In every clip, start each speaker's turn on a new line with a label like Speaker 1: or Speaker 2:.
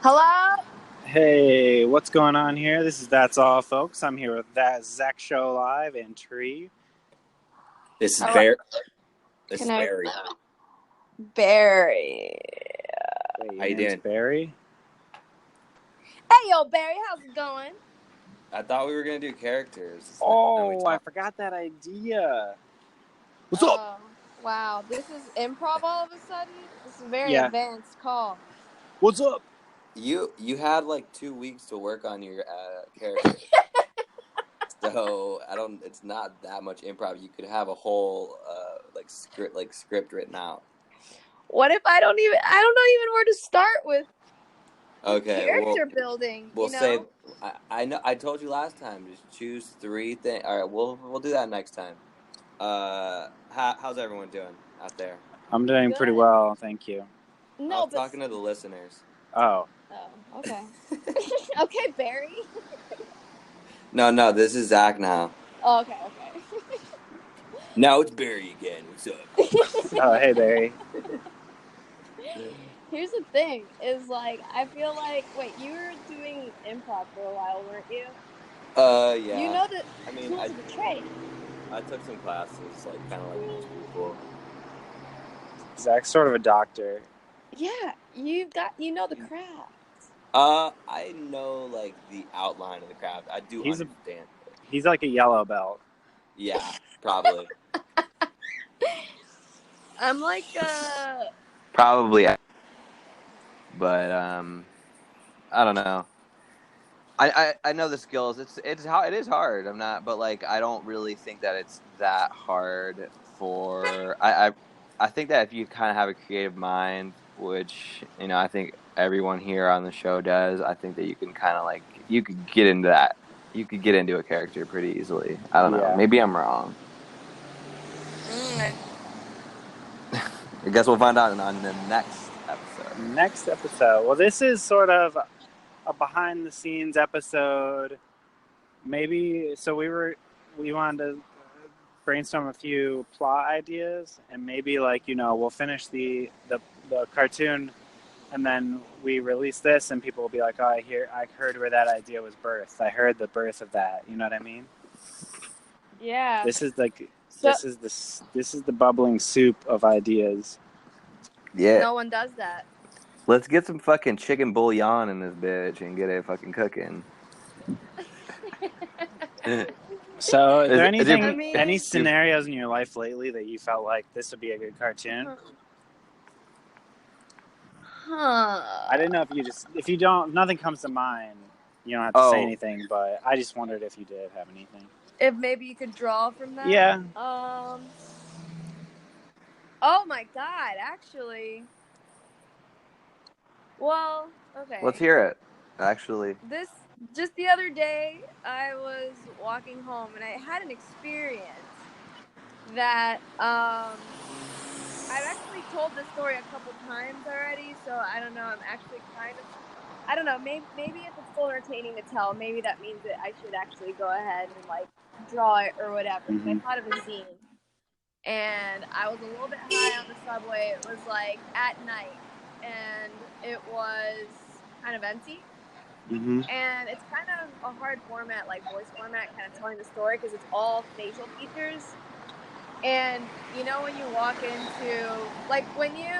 Speaker 1: Hello?
Speaker 2: Hey, what's going on here? This is That's All, folks. I'm here with That Zach Show Live and Tree.
Speaker 3: This is
Speaker 1: Hello?
Speaker 3: Barry. This
Speaker 1: Can
Speaker 3: is
Speaker 1: I-
Speaker 3: Barry.
Speaker 1: Barry.
Speaker 2: Hey, your
Speaker 3: How you
Speaker 2: name's
Speaker 3: doing?
Speaker 2: Barry?
Speaker 1: Hey, yo, Barry, how's it going?
Speaker 3: I thought we were gonna do characters.
Speaker 2: I forgot that idea. What's up?
Speaker 1: Wow, this is improv all of a sudden? This is a very
Speaker 2: Yeah.
Speaker 1: advanced call.
Speaker 2: What's up?
Speaker 3: You had like 2 weeks to work on your character, so it's not that much improv. You could have a whole script written out.
Speaker 1: What if I don't know even where to start with
Speaker 3: Okay,
Speaker 1: character building,
Speaker 3: we'll
Speaker 1: you know?
Speaker 3: say I know I told you last time. Just choose 3 things. All right, we'll do that next time. How's everyone doing out there?
Speaker 2: I'm doing pretty
Speaker 1: Good.
Speaker 2: well, thank you.
Speaker 1: No,
Speaker 3: I'm talking to the listeners.
Speaker 2: Oh.
Speaker 1: Oh, okay. Okay, Barry.
Speaker 3: No, this is Zach now.
Speaker 1: Oh, okay.
Speaker 3: Now it's Barry again. What's up?
Speaker 2: Oh, hey, Barry.
Speaker 1: Here's the thing, is like, I feel like, wait, you were doing improv for a while, weren't you?
Speaker 3: Yeah.
Speaker 1: You know the
Speaker 3: I
Speaker 1: tools of the trade.
Speaker 3: I took some classes, kind of like most people.
Speaker 2: Zach's sort of a doctor.
Speaker 1: Yeah, you know the craft.
Speaker 3: I know like the outline of the craft. I do understand.
Speaker 2: He's like a yellow belt.
Speaker 3: Yeah, probably.
Speaker 1: I'm like,
Speaker 3: Probably. But I don't know. I know the skills. It is hard. I'm not, but like I don't really think that it's that hard for. I think that if you kind of have a creative mind, which I think everyone here on the show does, I think that you can kind of like you could get into that. You could get into a character pretty easily. I don't know. Maybe I'm wrong. I guess we'll find out on the next episode.
Speaker 2: Well, this is sort of a behind-the-scenes episode. Maybe so we wanted to brainstorm a few plot ideas, and maybe we'll finish the cartoon, and then we release this, and people will be like, "Oh, I heard where that idea was birthed. I heard the birth of that." You know what I mean?
Speaker 1: yeah.
Speaker 2: This is this is the bubbling soup of ideas.
Speaker 3: Yeah.
Speaker 1: No one does that.
Speaker 3: Let's get some fucking chicken bouillon in this bitch and get it fucking cooking.
Speaker 2: So, is there any scenarios in your life lately that you felt like this would be a good cartoon? I didn't know if nothing comes to mind, you don't have to say anything, but I just wondered if you did have anything.
Speaker 1: If maybe you could draw from that?
Speaker 2: Yeah.
Speaker 1: Oh my god, actually. Well, okay.
Speaker 3: Let's hear it, actually.
Speaker 1: Just the other day, I was walking home, and I had an experience that, I've actually told this story a couple times already, so I don't know, I'm actually I don't know, maybe if it's full entertaining to tell, maybe that means that I should actually go ahead and, like, draw it or whatever, because I thought of a scene. And I was a little bit high on the subway. It was, like, at night, and it was kind of empty. And it's kind of a hard format, like voice format, kind of telling the story, because it's all facial features. And when you walk into, like, when you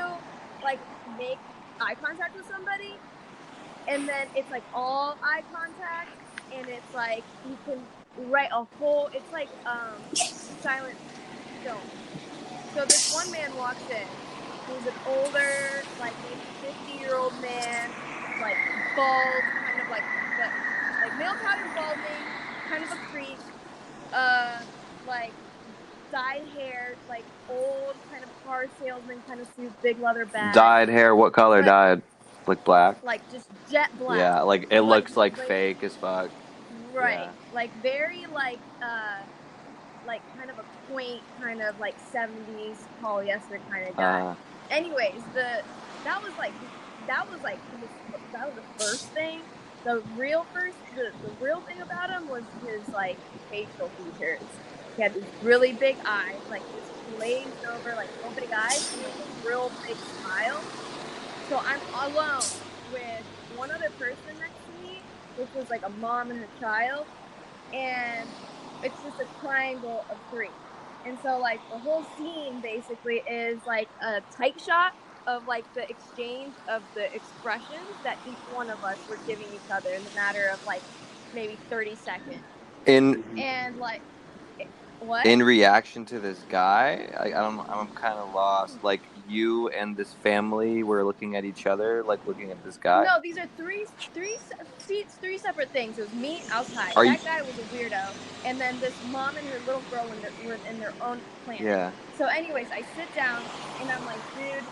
Speaker 1: like make eye contact with somebody, and then it's like all eye contact, and it's like you can write a whole, it's like silent film. So this one man walks in, who's an older, like maybe 50-year-old man, like bald, kind of like male pattern balding, kind of a creep, like dyed hair, like old kind of car salesman kind of suit, big leather bag.
Speaker 3: Dyed hair, what color dyed? Like black?
Speaker 1: Like just jet black.
Speaker 3: Yeah, like it looks like fake as fuck.
Speaker 1: Right.
Speaker 3: Yeah.
Speaker 1: Like very like kind of a quaint kind of like 70s polyester kind of guy. Anyways, that was the first thing. The real thing about him was his like facial features. He had these really big eyes, like this glazed over, like real big eyes, and a real big smile. So I'm alone with one other person next to me, which was like a mom and her child, and it's just a triangle of 3. And so like the whole scene basically is like a tight shot of like the exchange of the expressions that each one of us were giving each other in the matter of like maybe 30 seconds. And like, what?
Speaker 3: In reaction to this guy, I'm kind of lost. Like, you and this family were looking at each other, like looking at this guy.
Speaker 1: No, these are three separate things. It was me outside. That guy was a weirdo, and then this mom and her little girl were in their own planet.
Speaker 3: Yeah.
Speaker 1: So, anyways, I sit down and I'm like, dude,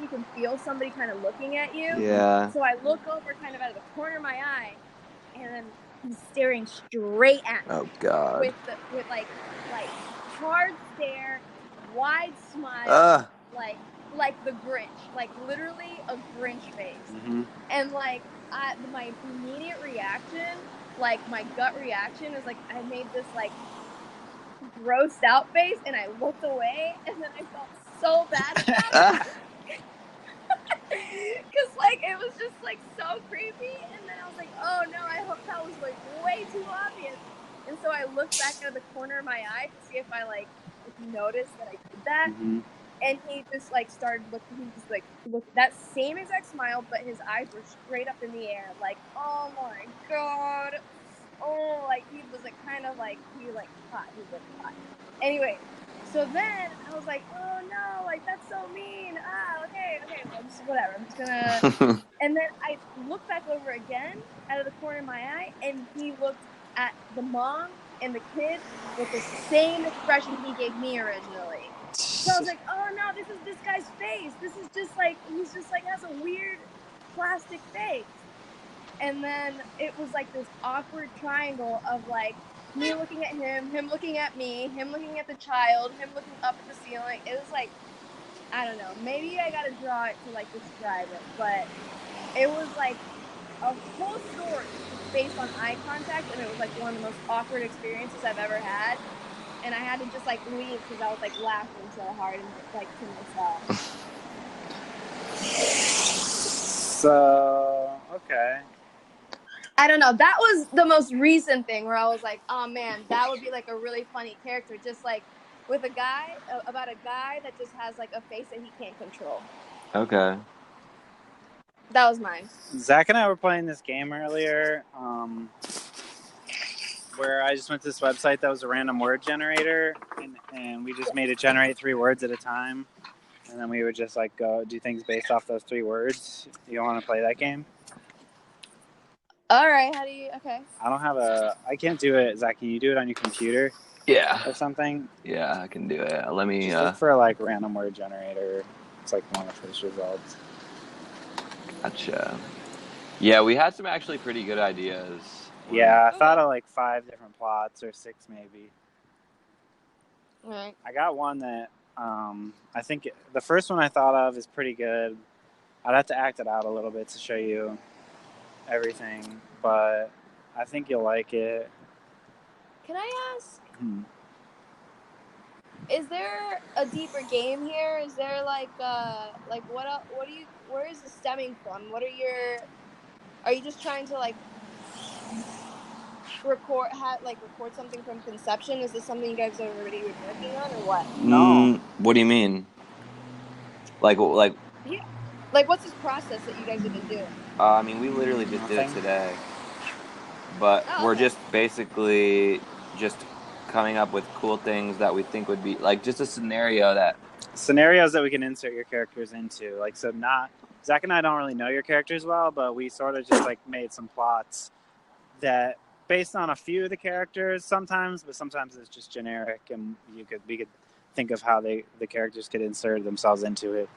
Speaker 1: you can feel somebody kind of looking at you.
Speaker 3: Yeah.
Speaker 1: So I look over kind of out of the corner of my eye, and then he's staring straight at me.
Speaker 3: Oh God.
Speaker 1: With like hard stare, wide smile, like the Grinch, like literally a Grinch face.
Speaker 2: Mm-hmm.
Speaker 1: And like my immediate reaction, like my gut reaction is like I made this like grossed out face and I looked away and then I felt so bad about it. Cause like it was just like so creepy, and then I was like, oh no, I hope that was like way too obvious. And so I looked back out of the corner of my eye to see if I like noticed that I did that.
Speaker 2: Mm-hmm.
Speaker 1: And he just like started looking. He just like looked that same exact smile, but his eyes were straight up in the air, like, oh my god, oh, like he was like kind of like he like hot. He was hot. Anyway, so then I was like, oh no, like that's so mean. Okay, well, whatever. I'm just gonna. And then I looked back over again out of the corner of my eye, and he looked at the mom and the kid with the same expression he gave me originally. So I was like, oh no, this is this guy's face. This is just like, he's just like has a weird plastic face. And then it was like this awkward triangle of like me looking at him looking at me, him looking at the child, him looking up at the ceiling. It was like, I don't know, maybe I gotta draw it to like describe it, but it was like a whole story based on eye contact, and it was like one of the most awkward experiences I've ever had. And I had to just like leave because I was like laughing so hard and like to myself.
Speaker 2: So, okay.
Speaker 1: I don't know. That was the most recent thing where I was like, oh man, that would be like a really funny character. Just like with a guy, about a guy that just has like a face that he can't control.
Speaker 3: Okay.
Speaker 1: That was mine.
Speaker 2: Zach and I were playing this game earlier where I just went to this website that was a random word generator, and we just made it generate 3 words at a time. And then we would just like go do things based off those 3 words. You want to play that game?
Speaker 1: All right. How do you? Okay.
Speaker 2: I can't do it. Zach, can you do it on your computer?
Speaker 3: Yeah.
Speaker 2: Or something?
Speaker 3: Yeah, I can do it. Let me.
Speaker 2: Just look for like random word generator. It's like one of the first results.
Speaker 3: Gotcha. Yeah, we had some actually pretty good ideas.
Speaker 2: Yeah, I thought of like 5 different plots or 6 maybe.
Speaker 1: All right.
Speaker 2: I got one that I think the first one I thought of is pretty good. I'd have to act it out a little bit to show you everything, but I think you'll like it.
Speaker 1: Can I ask? Is there a deeper game here? Is there like what do you? Where is this stemming from? Are you just trying to like record something from conception? Is this something you guys have already been working on, or what?
Speaker 2: No.
Speaker 3: What do you mean? Like
Speaker 1: Yeah. Like, what's this process that you guys have been doing?
Speaker 3: I mean, we literally just did it today. But we're just basically just coming up with cool things that we think would be like just a scenarios
Speaker 2: that we can insert your characters into. Like, so Zach and I don't really know your characters well, but we sort of just like made some plots that based on a few of the characters sometimes, but sometimes it's just generic, and we could think of how the characters could insert themselves into it.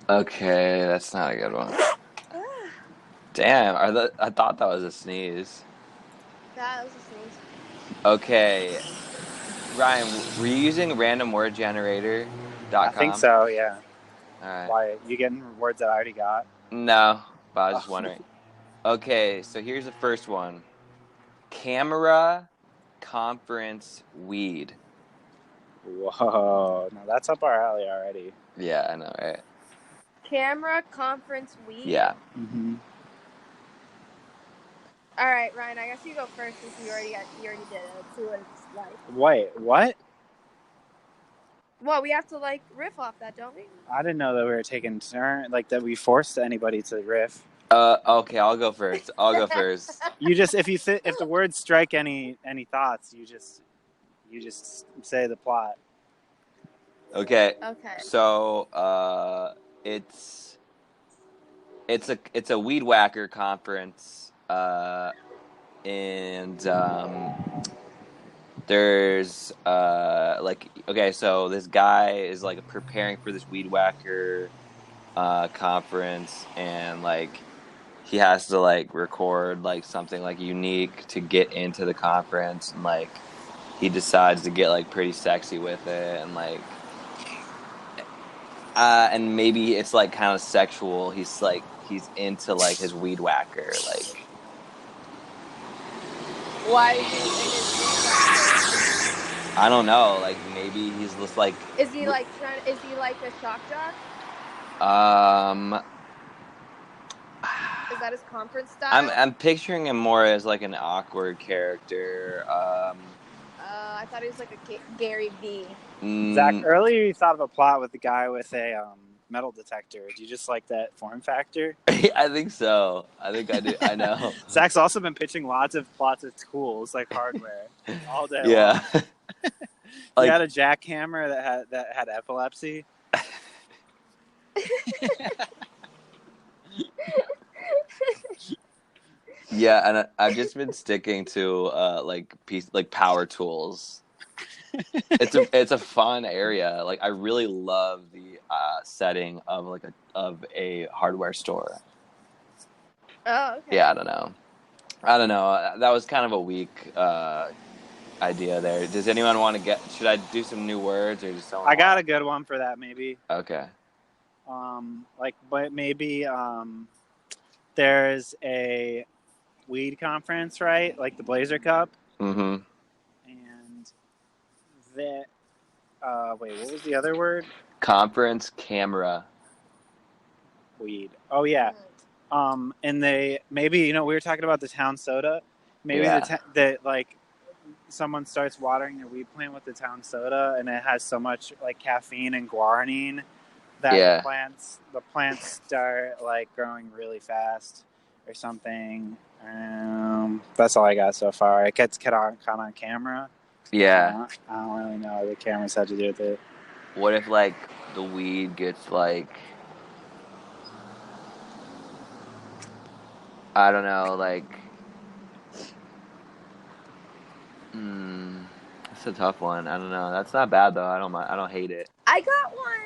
Speaker 3: Okay, that's not a good one. Damn, I thought that was a sneeze.
Speaker 1: That was a sneeze.
Speaker 3: Okay, Ryan, were you using randomwordgenerator.com?
Speaker 2: I think so, yeah.
Speaker 3: All right.
Speaker 2: Why, you getting words that I already got?
Speaker 3: No, but I was just wondering. Okay, so here's the first one. Camera conference weed.
Speaker 2: Whoa, no, that's up our alley already.
Speaker 3: Yeah, I know, right?
Speaker 1: Camera, conference, weed.
Speaker 3: Yeah.
Speaker 2: Mm-hmm.
Speaker 1: All right, Ryan. I guess you go first since you already did it. Let's see what it's like.
Speaker 2: Wait, what?
Speaker 1: Well, we have to like riff off that, don't we?
Speaker 2: I didn't know that we were taking turn, like that we forced anybody to riff.
Speaker 3: Okay, I'll go first.
Speaker 2: You just if the words strike any thoughts, you just say the plot.
Speaker 3: Okay.
Speaker 1: Okay.
Speaker 3: So it's a weed whacker conference, and there's so this guy is like preparing for this weed whacker conference, and like he has to like record like something like unique to get into the conference, and like he decides to get like pretty sexy with it, and like and maybe it's like kind of sexual. He's into like his weed whacker, like.
Speaker 1: Why is he in his weed whacker?
Speaker 3: I don't know. Like maybe he's just like.
Speaker 1: Is he like Is he like a shock jock? Is that his conference style?
Speaker 3: I'm picturing him more as like an awkward character.
Speaker 1: I thought he was like a Gary V.
Speaker 2: Zach, earlier you thought of a plot with the guy with a metal detector. Do you just like that form factor?
Speaker 3: I think so. I think I do. I know.
Speaker 2: Zach's also been pitching lots of plots of tools like hardware all day
Speaker 3: Yeah.
Speaker 2: long.
Speaker 3: Like,
Speaker 2: he had a jackhammer that had epilepsy.
Speaker 3: Yeah, and I've just been sticking to like power tools. It's a fun area. Like I really love the setting of a hardware store.
Speaker 1: Oh, okay.
Speaker 3: Yeah, I don't know. That was kind of a weak idea there. Does anyone want to get? Should I do some new words or just?
Speaker 2: I got a good one for that maybe.
Speaker 3: Okay.
Speaker 2: But maybe there's a weed conference, right? Like the Blazer Cup.
Speaker 3: Mm-hmm.
Speaker 2: And that. Wait, what was the other word?
Speaker 3: Conference camera.
Speaker 2: Weed. Oh yeah. And they maybe we were talking about the town soda. Maybe that like someone starts watering their weed plant with the town soda, and it has so much like caffeine and guanine that the plants start like growing really fast or something. That's all I got so far. It gets caught on camera.
Speaker 3: Yeah.
Speaker 2: I don't really know what the cameras had to do with it.
Speaker 3: What if like the weed gets like, I don't know, like that's a tough one. I don't know. That's not bad though. I don't hate it.
Speaker 1: I got one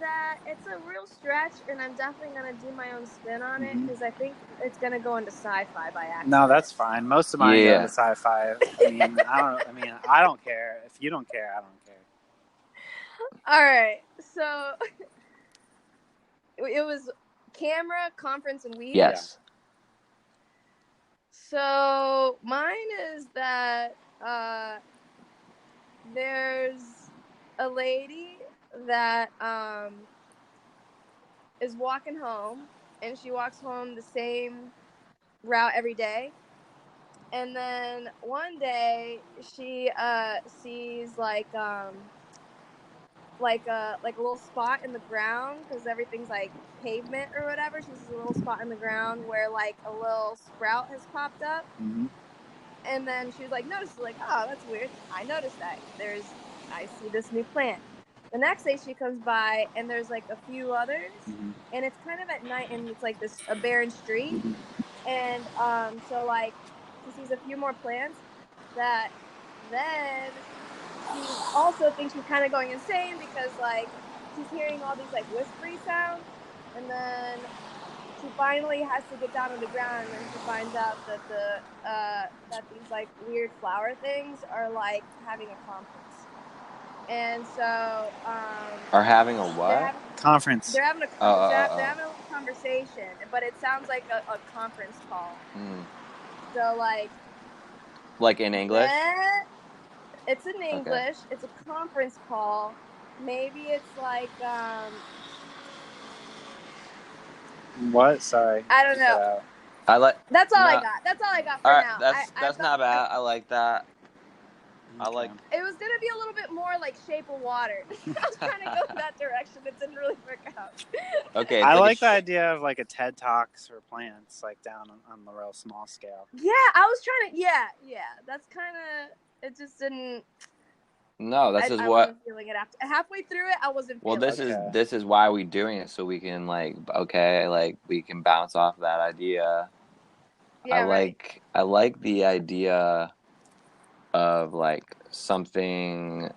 Speaker 1: that it's a real stretch, and I'm definitely gonna do my own spin on it because I think it's gonna go into sci-fi by accident.
Speaker 2: No, that's fine. Most of mine go into sci-fi. I don't care. If you don't care, I don't care.
Speaker 1: All right, so it was camera, conference, and weed.
Speaker 3: Yes.
Speaker 1: So mine is that there's a lady that is walking home, and she walks home the same route every day. And then one day she sees like a little spot in the ground because everything's like pavement or whatever. She sees a little spot in the ground where like a little sprout has popped up.
Speaker 2: Mm-hmm.
Speaker 1: And then she was like, noticed, like, oh, that's weird. I noticed that. I see this new plant. The next day she comes by and there's like a few others, and it's kind of at night, and it's like a barren street. And so like she sees a few more plants that then she also thinks she's kind of going insane because like she's hearing all these like whispery sounds, and then she finally has to get down on the ground, and then she finds out that that these like weird flower things are like having a conference. And so
Speaker 3: are having a what?
Speaker 2: Conference.
Speaker 1: They're having they're having a conversation, but it sounds like a conference call. So
Speaker 3: like in English?
Speaker 1: It's in English. Okay. It's a conference call. Maybe it's like
Speaker 2: What? Sorry.
Speaker 1: I don't know.
Speaker 3: I like.
Speaker 1: That's all I
Speaker 3: No.
Speaker 1: got. That's all I got
Speaker 3: All
Speaker 1: for
Speaker 3: right,
Speaker 1: now.
Speaker 3: that's
Speaker 1: I thought
Speaker 3: not bad. I like that. I like.
Speaker 1: it was gonna be a little bit more like Shape of Water. I was trying to go in that direction. It didn't really work out.
Speaker 3: Okay,
Speaker 2: I
Speaker 3: it's
Speaker 2: like the idea of like a TED Talks for plants, like down on the real small scale.
Speaker 1: Yeah, I was trying to. Yeah. That's kind of. It just didn't.
Speaker 3: No, this is
Speaker 1: I
Speaker 3: what.
Speaker 1: wasn't feeling it after halfway through it. I wasn't.
Speaker 3: Well,
Speaker 1: feeling
Speaker 3: this is why we're doing it, so we can like we can bounce off that idea.
Speaker 1: Yeah,
Speaker 3: I like the idea of like something.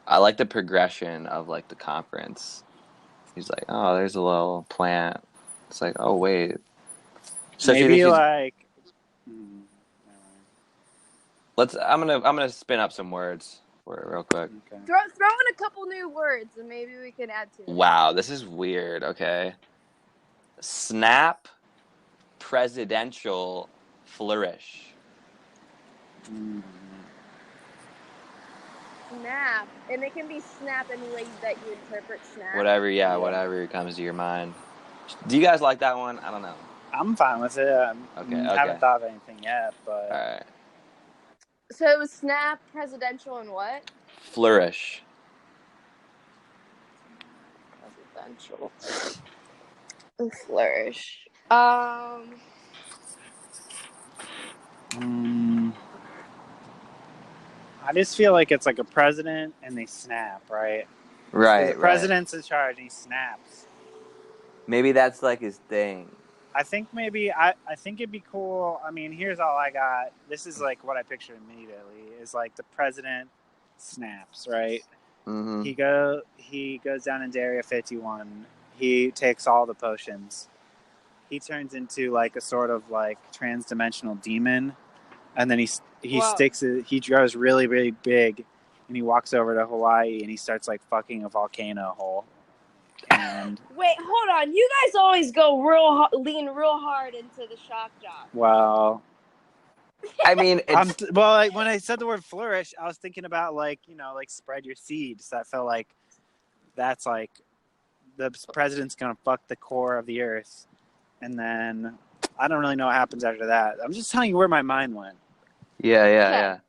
Speaker 3: I like the progression of like the conference. He's like, oh, there's a little plant. It's like, oh wait. So
Speaker 2: Maybe like.
Speaker 3: I'm gonna spin up some words for it real quick.
Speaker 2: Okay.
Speaker 1: Throw in a couple new words and maybe we can add to it.
Speaker 3: Wow, this is weird. Okay. Snap presidential flourish.
Speaker 1: Snap, and it can be snap any way that you interpret snap.
Speaker 3: Whatever comes to your mind. Do you guys like that one? I don't know.
Speaker 2: I'm fine with it. I haven't thought of anything yet, but.
Speaker 3: All right.
Speaker 1: So it was snap, presidential, and what?
Speaker 3: Flourish.
Speaker 1: Presidential. And flourish.
Speaker 2: I just feel like it's like a president and they snap, right?
Speaker 3: Right.
Speaker 2: So the president's in charge and he snaps.
Speaker 3: Maybe that's like his thing.
Speaker 2: I think I think it'd be cool. I mean, here's all I got. This is like what I picture immediately is like the president snaps, right?
Speaker 3: Mm-hmm.
Speaker 2: He goes down into Area 51. He takes all the potions. He turns into like a sort of like trans-dimensional demon, and then he grows really, really big, and he walks over to Hawaii and he starts like fucking a volcano hole. And
Speaker 1: wait, hold on. You guys always go lean real hard into the shock jock.
Speaker 2: Well,
Speaker 3: I mean,
Speaker 2: like, when I said the word flourish, I was thinking about like, like spread your seeds. I felt like that's like the president's gonna fuck the core of the earth, and then I don't really know what happens after that. I'm just telling you where my mind went.
Speaker 3: Yeah.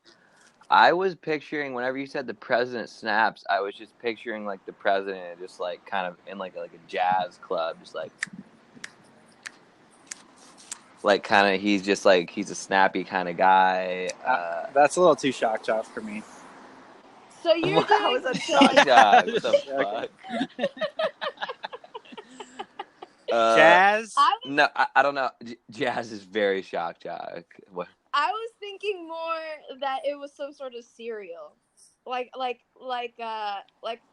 Speaker 3: I was picturing whenever you said the president snaps, I was just picturing like the president just like kind of in like a jazz club, just like kind of he's a snappy kind of guy.
Speaker 2: That's a little too shock job for me.
Speaker 1: So you're
Speaker 3: doing a shock job. What the fuck?
Speaker 2: Jazz?
Speaker 3: No, I don't know. Jazz is very shock jock. What?
Speaker 1: I was thinking more that it was some sort of cereal, like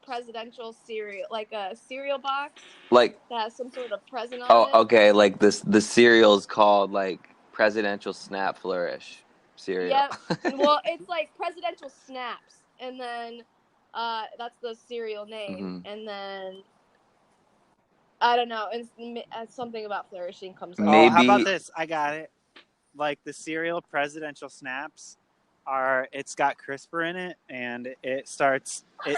Speaker 1: presidential cereal, like a cereal box,
Speaker 3: like
Speaker 1: that has some sort of president on it.
Speaker 3: Oh, okay. Like the cereal is called like Presidential Snap Flourish cereal.
Speaker 1: Yep. Well, it's like presidential snaps, and then that's the cereal name, and then I don't know, and something about flourishing comes up.
Speaker 2: Oh, how about this? I got it. Like the cereal presidential snaps it's got CRISPR in it, and it starts to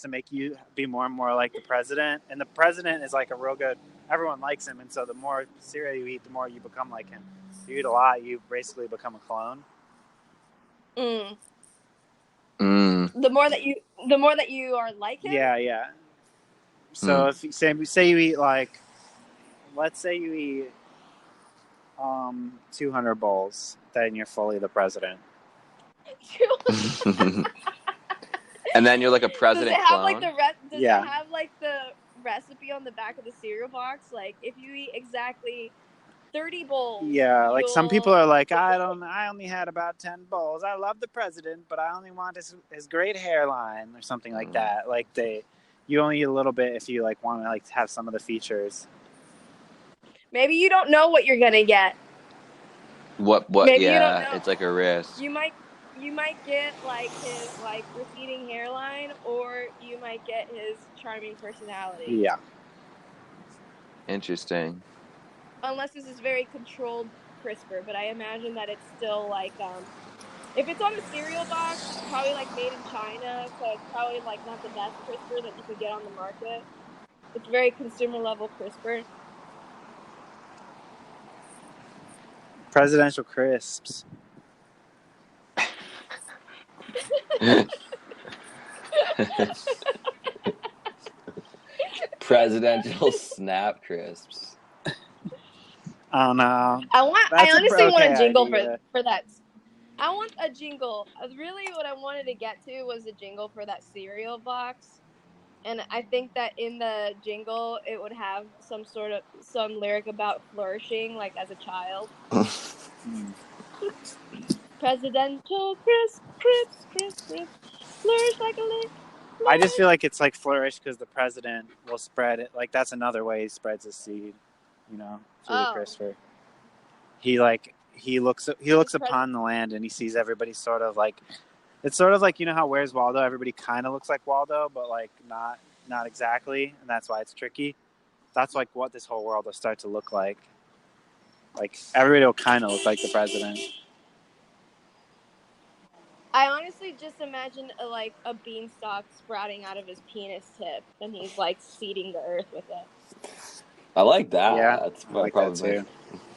Speaker 2: make you be more and more like the president. And the president is like a real good. Everyone likes him, and so the more cereal you eat, the more you become like him. If you eat a lot, you basically become a clone.
Speaker 1: The more that you are like him.
Speaker 2: Yeah. So if you say you eat like, let's say you eat 200 bowls, then you're fully the president.
Speaker 3: And then you're like a president clone.
Speaker 1: Does it have like the recipe on the back of the cereal box? Like if you eat exactly 30 bowls.
Speaker 2: Yeah, like some people are like, I only had about 10 bowls. I love the president, but I only want his great hairline or something like that. Like you only eat a little bit if you like want to like have some of the features.
Speaker 1: Maybe you don't know what you're gonna get.
Speaker 3: What?
Speaker 1: Maybe you don't know.
Speaker 3: It's like a risk.
Speaker 1: You might get like his like receding hairline, or you might get his charming personality.
Speaker 2: Yeah.
Speaker 3: Interesting.
Speaker 1: Unless this is very controlled CRISPR, but I imagine that it's still like if it's on a cereal box, it's probably like made in China, so it's probably like not the best CRISPR that you could get on the market. It's very consumer level CRISPR.
Speaker 2: Presidential crisps.
Speaker 3: Presidential snap crisps.
Speaker 2: I don't know.
Speaker 1: I honestly want a jingle
Speaker 2: idea.
Speaker 1: for that. I want a jingle. Really, what I wanted to get to was a jingle for that cereal box. And I think that in the jingle, it would have some lyric about flourishing, like as a child. Presidential crisp, flourish like a lick.
Speaker 2: I just feel like it's like flourish because the president will spread it. Like that's another way he spreads his seed, through the CRISPR. He looks upon the land and he sees everybody sort of like, it's sort of like, how Where's Waldo? Everybody kind of looks like Waldo, but like not exactly, and that's why it's tricky. That's like what this whole world will start to look like. Like everybody will kind of look like the president.
Speaker 1: I honestly just imagine a beanstalk sprouting out of his penis tip, and he's like seeding the earth with it.
Speaker 3: I like that.
Speaker 2: Yeah,
Speaker 3: that's
Speaker 2: I like that too.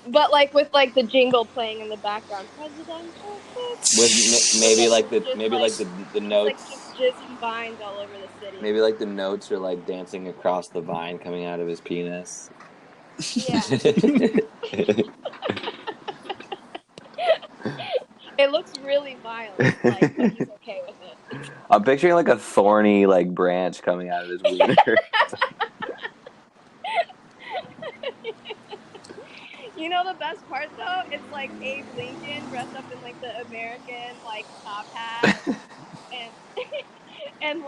Speaker 1: But with the jingle playing in the background, presidential crisp.
Speaker 3: With maybe like the notes,
Speaker 1: like just jizzing vines all over the city.
Speaker 3: Maybe like the notes are like dancing across the vine coming out of his penis.
Speaker 1: Yeah. It looks really violent, but he's okay with it.
Speaker 3: I'm picturing like a thorny branch coming out of his wiener.
Speaker 1: The best part though, it's Abe Lincoln dressed up in the American top hat and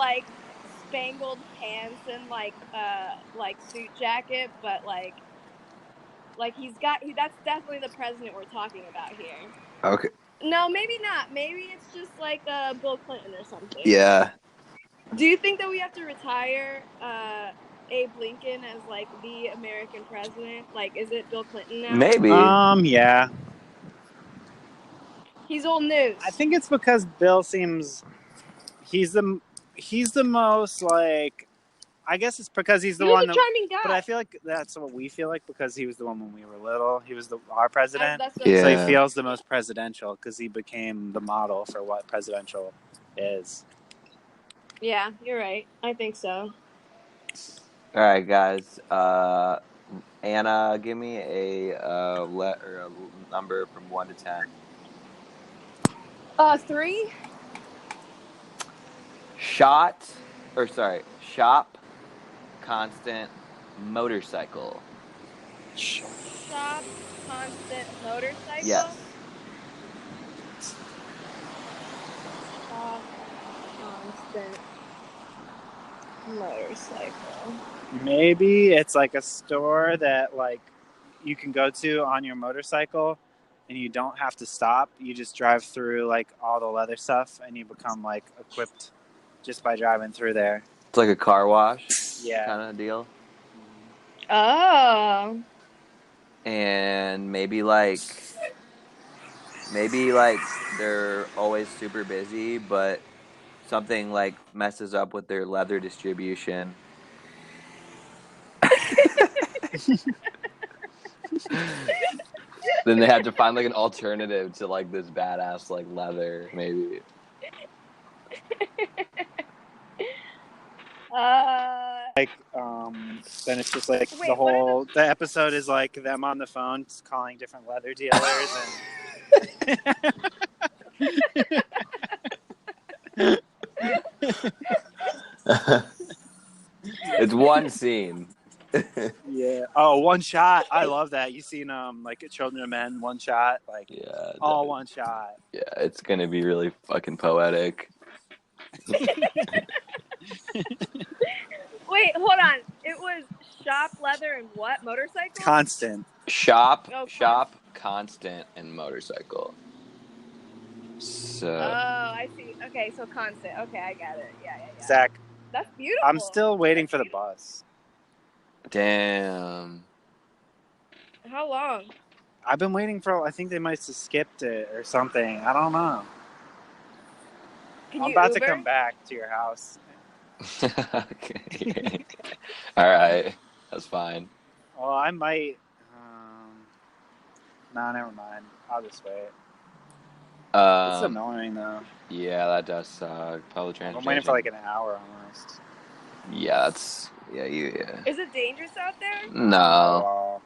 Speaker 1: spangled pants and suit jacket, but that's definitely the president we're talking about here.
Speaker 3: Okay.
Speaker 1: No, maybe not. Maybe it's just Bill Clinton or something.
Speaker 3: Yeah.
Speaker 1: Do you think that we have to retire Abe Lincoln as the American president? Is it Bill Clinton now?
Speaker 3: Maybe.
Speaker 2: Yeah.
Speaker 1: He's old news.
Speaker 2: I think it's because Bill seems he's the most I guess it's because he's the one.
Speaker 1: He was a charming guy.
Speaker 2: But I feel like that's what we feel like because he was the one when we were little. He was our president.
Speaker 3: Yeah.
Speaker 2: So he feels the most presidential because he became the model for what presidential is.
Speaker 1: Yeah, you're right. I think so.
Speaker 3: All right, guys. Anna, give me a number from 1 to 10.
Speaker 1: 3.
Speaker 3: Shop, constant, motorcycle.
Speaker 1: Shop, constant, motorcycle?
Speaker 3: Yes.
Speaker 1: Shop, constant, motorcycle.
Speaker 2: Maybe it's a store that you can go to on your motorcycle and you don't have to stop. You just drive through all the leather stuff and you become equipped just by driving through there.
Speaker 3: It's like a car wash.
Speaker 2: Yeah.
Speaker 3: Kind of deal.
Speaker 1: Oh.
Speaker 3: And maybe they're always super busy, but something messes up with their leather distribution. Then they have to find an alternative to this badass leather, maybe.
Speaker 2: Then it's just the episode is them on the phone calling different leather dealers and
Speaker 3: it's one scene.
Speaker 2: Yeah. Oh, one shot. I love that. You seen Children of Men, one shot,
Speaker 3: yeah,
Speaker 2: all one shot.
Speaker 3: Yeah, it's gonna be really fucking poetic.
Speaker 1: Wait, hold on. It was shop, leather, and what? Motorcycle?
Speaker 2: Constant.
Speaker 3: Shop, constant, and motorcycle. So.
Speaker 1: Oh, I see. Okay, so constant. Okay, I got it. Yeah.
Speaker 2: Zach.
Speaker 1: That's beautiful.
Speaker 2: I'm still waiting for the bus.
Speaker 3: Damn.
Speaker 1: How long?
Speaker 2: I've been waiting for. I think they might have skipped it or something. I don't know. I'm about to come back to your house.
Speaker 3: Okay. All right. That's fine.
Speaker 2: Well, I might. Nah, never mind. I'll just wait. It's
Speaker 3: Um,
Speaker 2: annoying though.
Speaker 3: yeah, that does suck. Public
Speaker 2: I'm waiting for
Speaker 3: transportation.
Speaker 2: like an hour almost.
Speaker 3: Yeah, that's yeah.
Speaker 1: Is it dangerous out there?
Speaker 2: Not at
Speaker 3: No.
Speaker 2: all.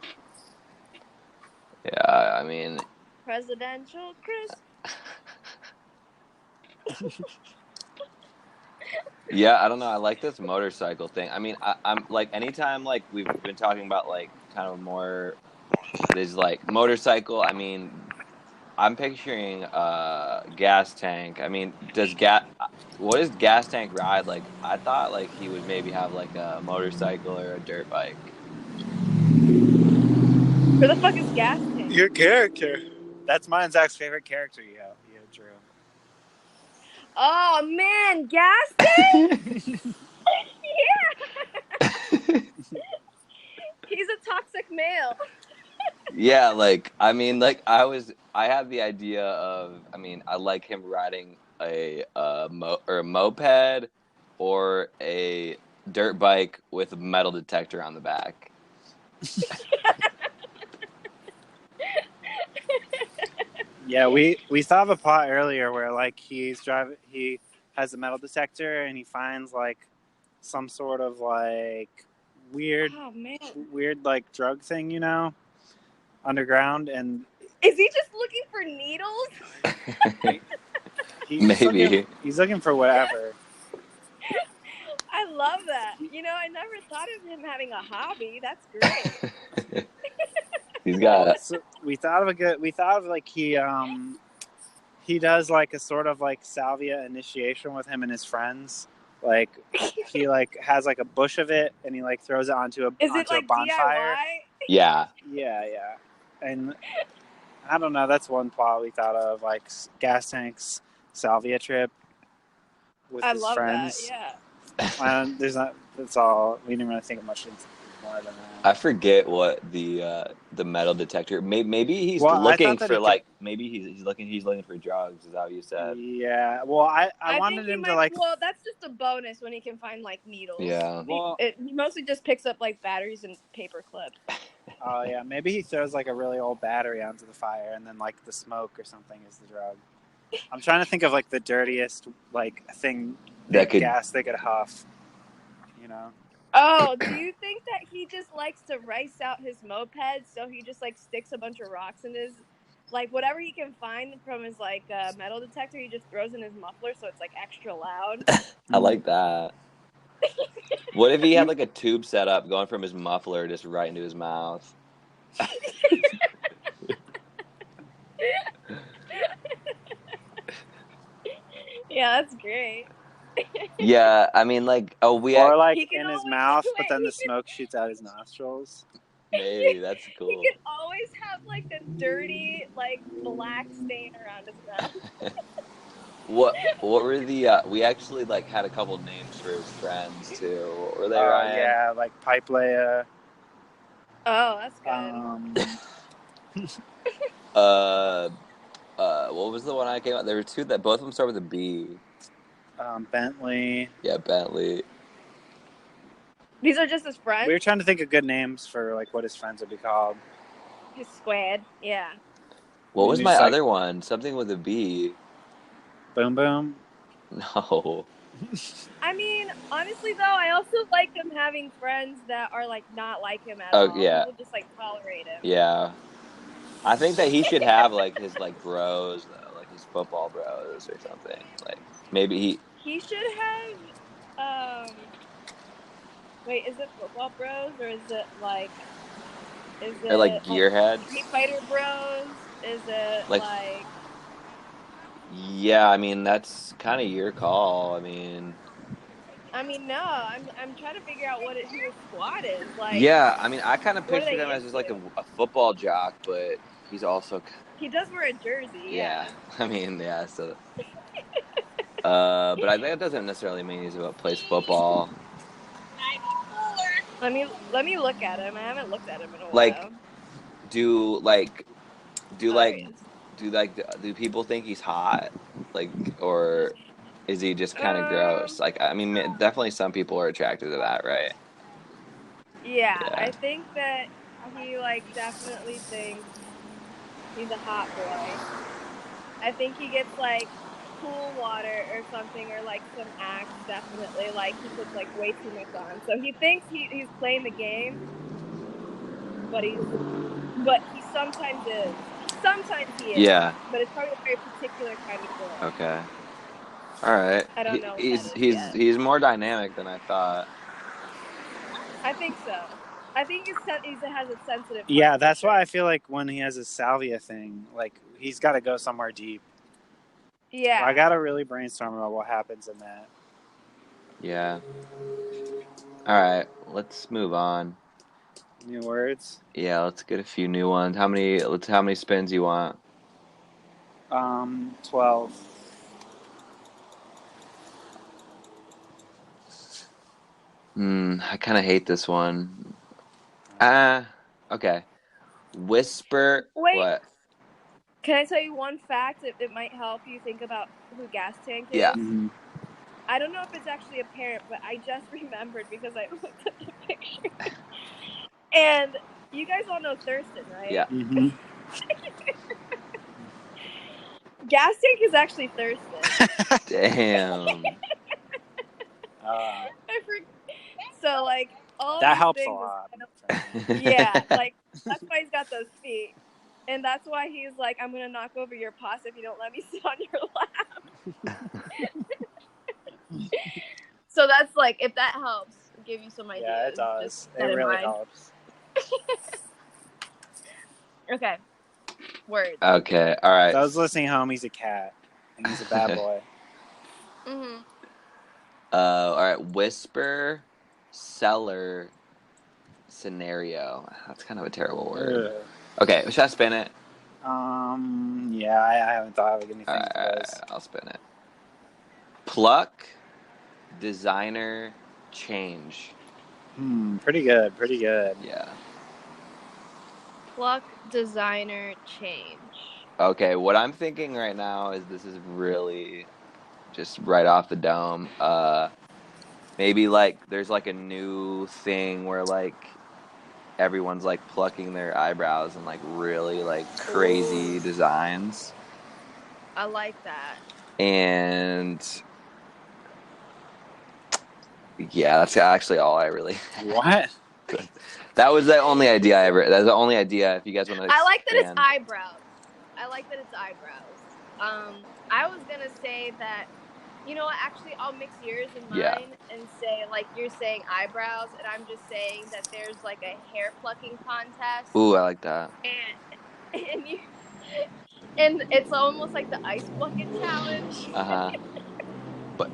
Speaker 3: Yeah, I mean,
Speaker 1: Presidential Chris.
Speaker 3: yeah, I don't know. I like this motorcycle thing. I mean, I'm like anytime like we've been talking about like kind of more this like motorcycle. I mean, I'm picturing gas tank. I mean, does gas what does gas tank ride like? I thought like he would maybe have like a motorcycle or a dirt bike.
Speaker 1: Where the fuck is gas tank?
Speaker 2: Your character. That's mine and Zach's favorite character you drew.
Speaker 1: Oh man, gas tank? Yeah. He's a toxic male.
Speaker 3: Yeah, like I mean, like I had the idea of. I mean, I like him riding a moped or a dirt bike with a metal detector on the back.
Speaker 2: Yeah, we thought of a plot earlier where like he has a metal detector and he finds like some sort of like weird
Speaker 1: Oh man.
Speaker 2: like drug thing, underground, and
Speaker 1: Is he just looking for needles?
Speaker 3: Maybe.
Speaker 2: He's looking for whatever.
Speaker 1: I love that. I never thought of him having a hobby. That's great.
Speaker 3: He's got.
Speaker 2: So we thought of like he does like a sort of like salvia initiation with him and his friends. Like he like has like a bush of it and he like throws it onto a bonfire.
Speaker 1: DIY?
Speaker 3: Yeah.
Speaker 2: Yeah. And I don't know, that's one plot we thought of, like gas tanks salvia trip with his friends.
Speaker 1: That, yeah.
Speaker 2: That's all. We didn't really think of much more than that.
Speaker 3: I forget what the metal detector. Maybe he's looking for like. Maybe he's looking for drugs. Is that what you said?
Speaker 2: Yeah. Well, I wanted him to like.
Speaker 1: Well, that's just a bonus when he can find like needles.
Speaker 3: Yeah.
Speaker 2: Well,
Speaker 1: he mostly just picks up like batteries and paper clips.
Speaker 2: Oh yeah, maybe he throws like a really old battery onto the fire, and then like the smoke or something is the drug. I'm trying to think of like the dirtiest like thing gas they could huff.
Speaker 1: Oh, do you think that he just likes to race out his moped, so he just like sticks a bunch of rocks in his, like whatever he can find from his like metal detector, he just throws in his muffler so it's like extra loud?
Speaker 3: I like that. What if he had like a tube set up going from his muffler just right into his mouth?
Speaker 1: Yeah, that's great.
Speaker 3: Yeah, I mean, like,
Speaker 2: or like in his mouth, but then the smoke shoots out his nostrils.
Speaker 3: Maybe that's cool.
Speaker 1: He can always have like a dirty, like black stain around his mouth.
Speaker 3: What were the? We actually like had a couple names for his friends too. What were they, Ryan?
Speaker 2: Yeah, like Pipe Leia.
Speaker 1: Oh, that's good.
Speaker 3: What was the one I came out? There were two that both of them start with a B.
Speaker 2: Bentley.
Speaker 3: Yeah, Bentley.
Speaker 1: These are just his friends?
Speaker 2: We were trying to think of good names for like what his friends would be called.
Speaker 1: His squad, yeah.
Speaker 3: What was my other one? Something with a B.
Speaker 2: Boom Boom?
Speaker 3: No.
Speaker 1: I mean, honestly though, I also like him having friends that are like not like him at all.
Speaker 3: Yeah.
Speaker 1: People just like tolerate him.
Speaker 3: Yeah. I think that he should have like his like bros though, like his football bros or something. Like maybe
Speaker 1: he should have wait, is it football bros or is it like
Speaker 3: gearheads?
Speaker 1: Street Fighter bros? Is it like
Speaker 3: yeah, I mean that's kind of your call. I mean
Speaker 1: no, I'm trying to figure out who his squad is. Like,
Speaker 3: yeah, I mean I kind of picture him as just like a football jock, but he's also
Speaker 1: he does wear a jersey. Yeah.
Speaker 3: I mean, yeah. So, but I think that doesn't necessarily mean he's plays football.
Speaker 1: Let me look at him. I haven't looked at him in a while.
Speaker 3: Like, do people think he's hot? Like, or Is he just kind of gross? Like, I mean, definitely some people are attracted to that, right?
Speaker 1: Yeah,
Speaker 3: Yeah.
Speaker 1: I think that he like definitely thinks he's a hot boy. I think he gets like pool water or something, or like some Axe. Definitely, like he puts like way too much on, so he thinks he's playing the game, but he sometimes is. Sometimes he is.
Speaker 3: Yeah.
Speaker 1: But it's probably a very particular kind of girl.
Speaker 3: Okay. All right.
Speaker 1: I don't know what
Speaker 3: He's
Speaker 1: that is
Speaker 3: he's
Speaker 1: yet.
Speaker 3: he's more dynamic than I thought.
Speaker 1: I think so. I think he has a sensitive.
Speaker 2: Yeah,
Speaker 1: Heart,
Speaker 2: that's
Speaker 1: for sure.
Speaker 2: why I feel like when he has a salvia thing, like he's got to go somewhere deep.
Speaker 1: Yeah.
Speaker 2: I got to really brainstorm about what happens in that.
Speaker 3: Yeah. All right. Let's move on.
Speaker 2: New words.
Speaker 3: Yeah. Let's get a few new ones. How many spins you want?
Speaker 2: 12.
Speaker 3: I kind of hate this one. Okay. Whisper.
Speaker 1: Wait.
Speaker 3: What?
Speaker 1: Can I tell you one fact? It might help you think about who Gas Tank is.
Speaker 3: Yeah.
Speaker 2: Mm-hmm.
Speaker 1: I don't know if it's actually apparent, but I just remembered because I looked at the picture. And you guys all know Thurston, right?
Speaker 3: Yeah.
Speaker 2: Mm-hmm.
Speaker 1: Gas Tank is actually Thurston.
Speaker 3: Damn.
Speaker 1: So like all
Speaker 2: That
Speaker 1: these
Speaker 2: helps a
Speaker 1: things
Speaker 2: lot.
Speaker 1: yeah, like that's why he's got those feet. And that's why he's like, I'm gonna knock over your pasta if you don't let me sit on your lap. So that's like, if that helps give you some ideas.
Speaker 2: Yeah, it does.
Speaker 1: Just
Speaker 2: It really helps.
Speaker 1: Okay. Word.
Speaker 3: Okay. All right.
Speaker 2: Those listening home, he's a cat. And he's a bad boy.
Speaker 1: Mm-hmm.
Speaker 3: All right. Whisper, cellar, scenario. That's kind of a terrible word.
Speaker 2: Ugh.
Speaker 3: Okay. Should I spin it?
Speaker 2: Yeah, I haven't thought of anything
Speaker 3: All
Speaker 2: for
Speaker 3: right.
Speaker 2: this.
Speaker 3: I'll spin it. Pluck, designer, change.
Speaker 2: Pretty good. Pretty good.
Speaker 3: Yeah.
Speaker 1: Pluck, designer, change.
Speaker 3: Okay. What I'm thinking right now is this is really just right off the dome. Maybe like there's like a new thing where like everyone's like plucking their eyebrows and like really like crazy designs.
Speaker 1: I like that.
Speaker 3: And yeah, that's actually all I really.
Speaker 2: What?
Speaker 3: That was the only idea I ever. That's the only idea. If you guys want to.
Speaker 1: I like that it's eyebrows. I was gonna say that, you know what, actually I'll mix yours and mine and say like you're saying eyebrows and I'm just saying that there's like a hair plucking contest.
Speaker 3: Ooh, I like that.
Speaker 1: And it's almost like the ice bucket challenge.
Speaker 3: But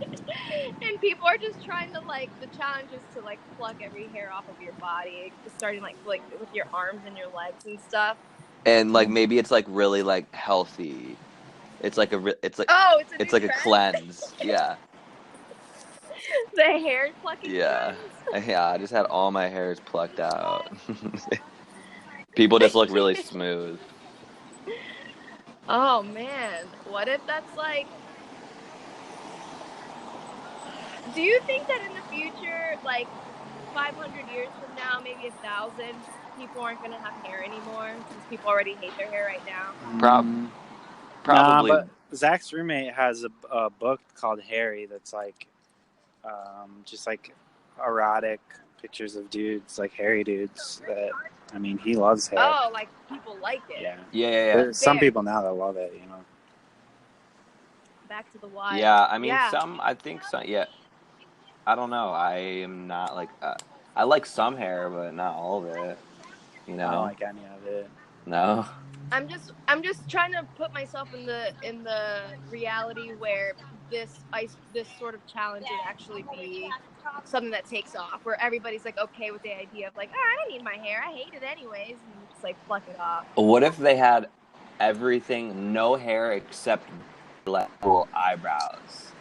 Speaker 1: and people are just trying to like, the challenge is to like pluck every hair off of your body, starting like with your arms and your legs and stuff.
Speaker 3: And like maybe it's like really like healthy. It's like it's like a cleanse. Yeah.
Speaker 1: The hair plucking.
Speaker 3: Yeah. Yeah. I just had all my hairs plucked out. People just look really smooth.
Speaker 1: Oh man, what if that's like? Do you think that in the future, like 500 years from now, maybe 1,000, people aren't gonna have hair anymore since people already hate their hair right now?
Speaker 3: Probably.
Speaker 2: Nah, but Zach's roommate has a book called Harry that's like, just like erotic pictures of dudes, like hairy dudes. That, I mean, he loves hair.
Speaker 1: Oh, like people like it.
Speaker 3: Yeah.
Speaker 2: There's some people now that love it, you know.
Speaker 1: Back to the wild.
Speaker 3: Yeah, I mean, I think some. Yeah, I don't know. I am not like. I like some hair, but not all of it. You know.
Speaker 2: I don't like any of it.
Speaker 3: No.
Speaker 1: I'm just trying to put myself in the reality where this sort of challenge would actually be something that takes off, where everybody's like okay with the idea of like, I don't need my hair, I hate it anyways, and just like pluck it off.
Speaker 3: What if they had everything, no hair except little eyebrows?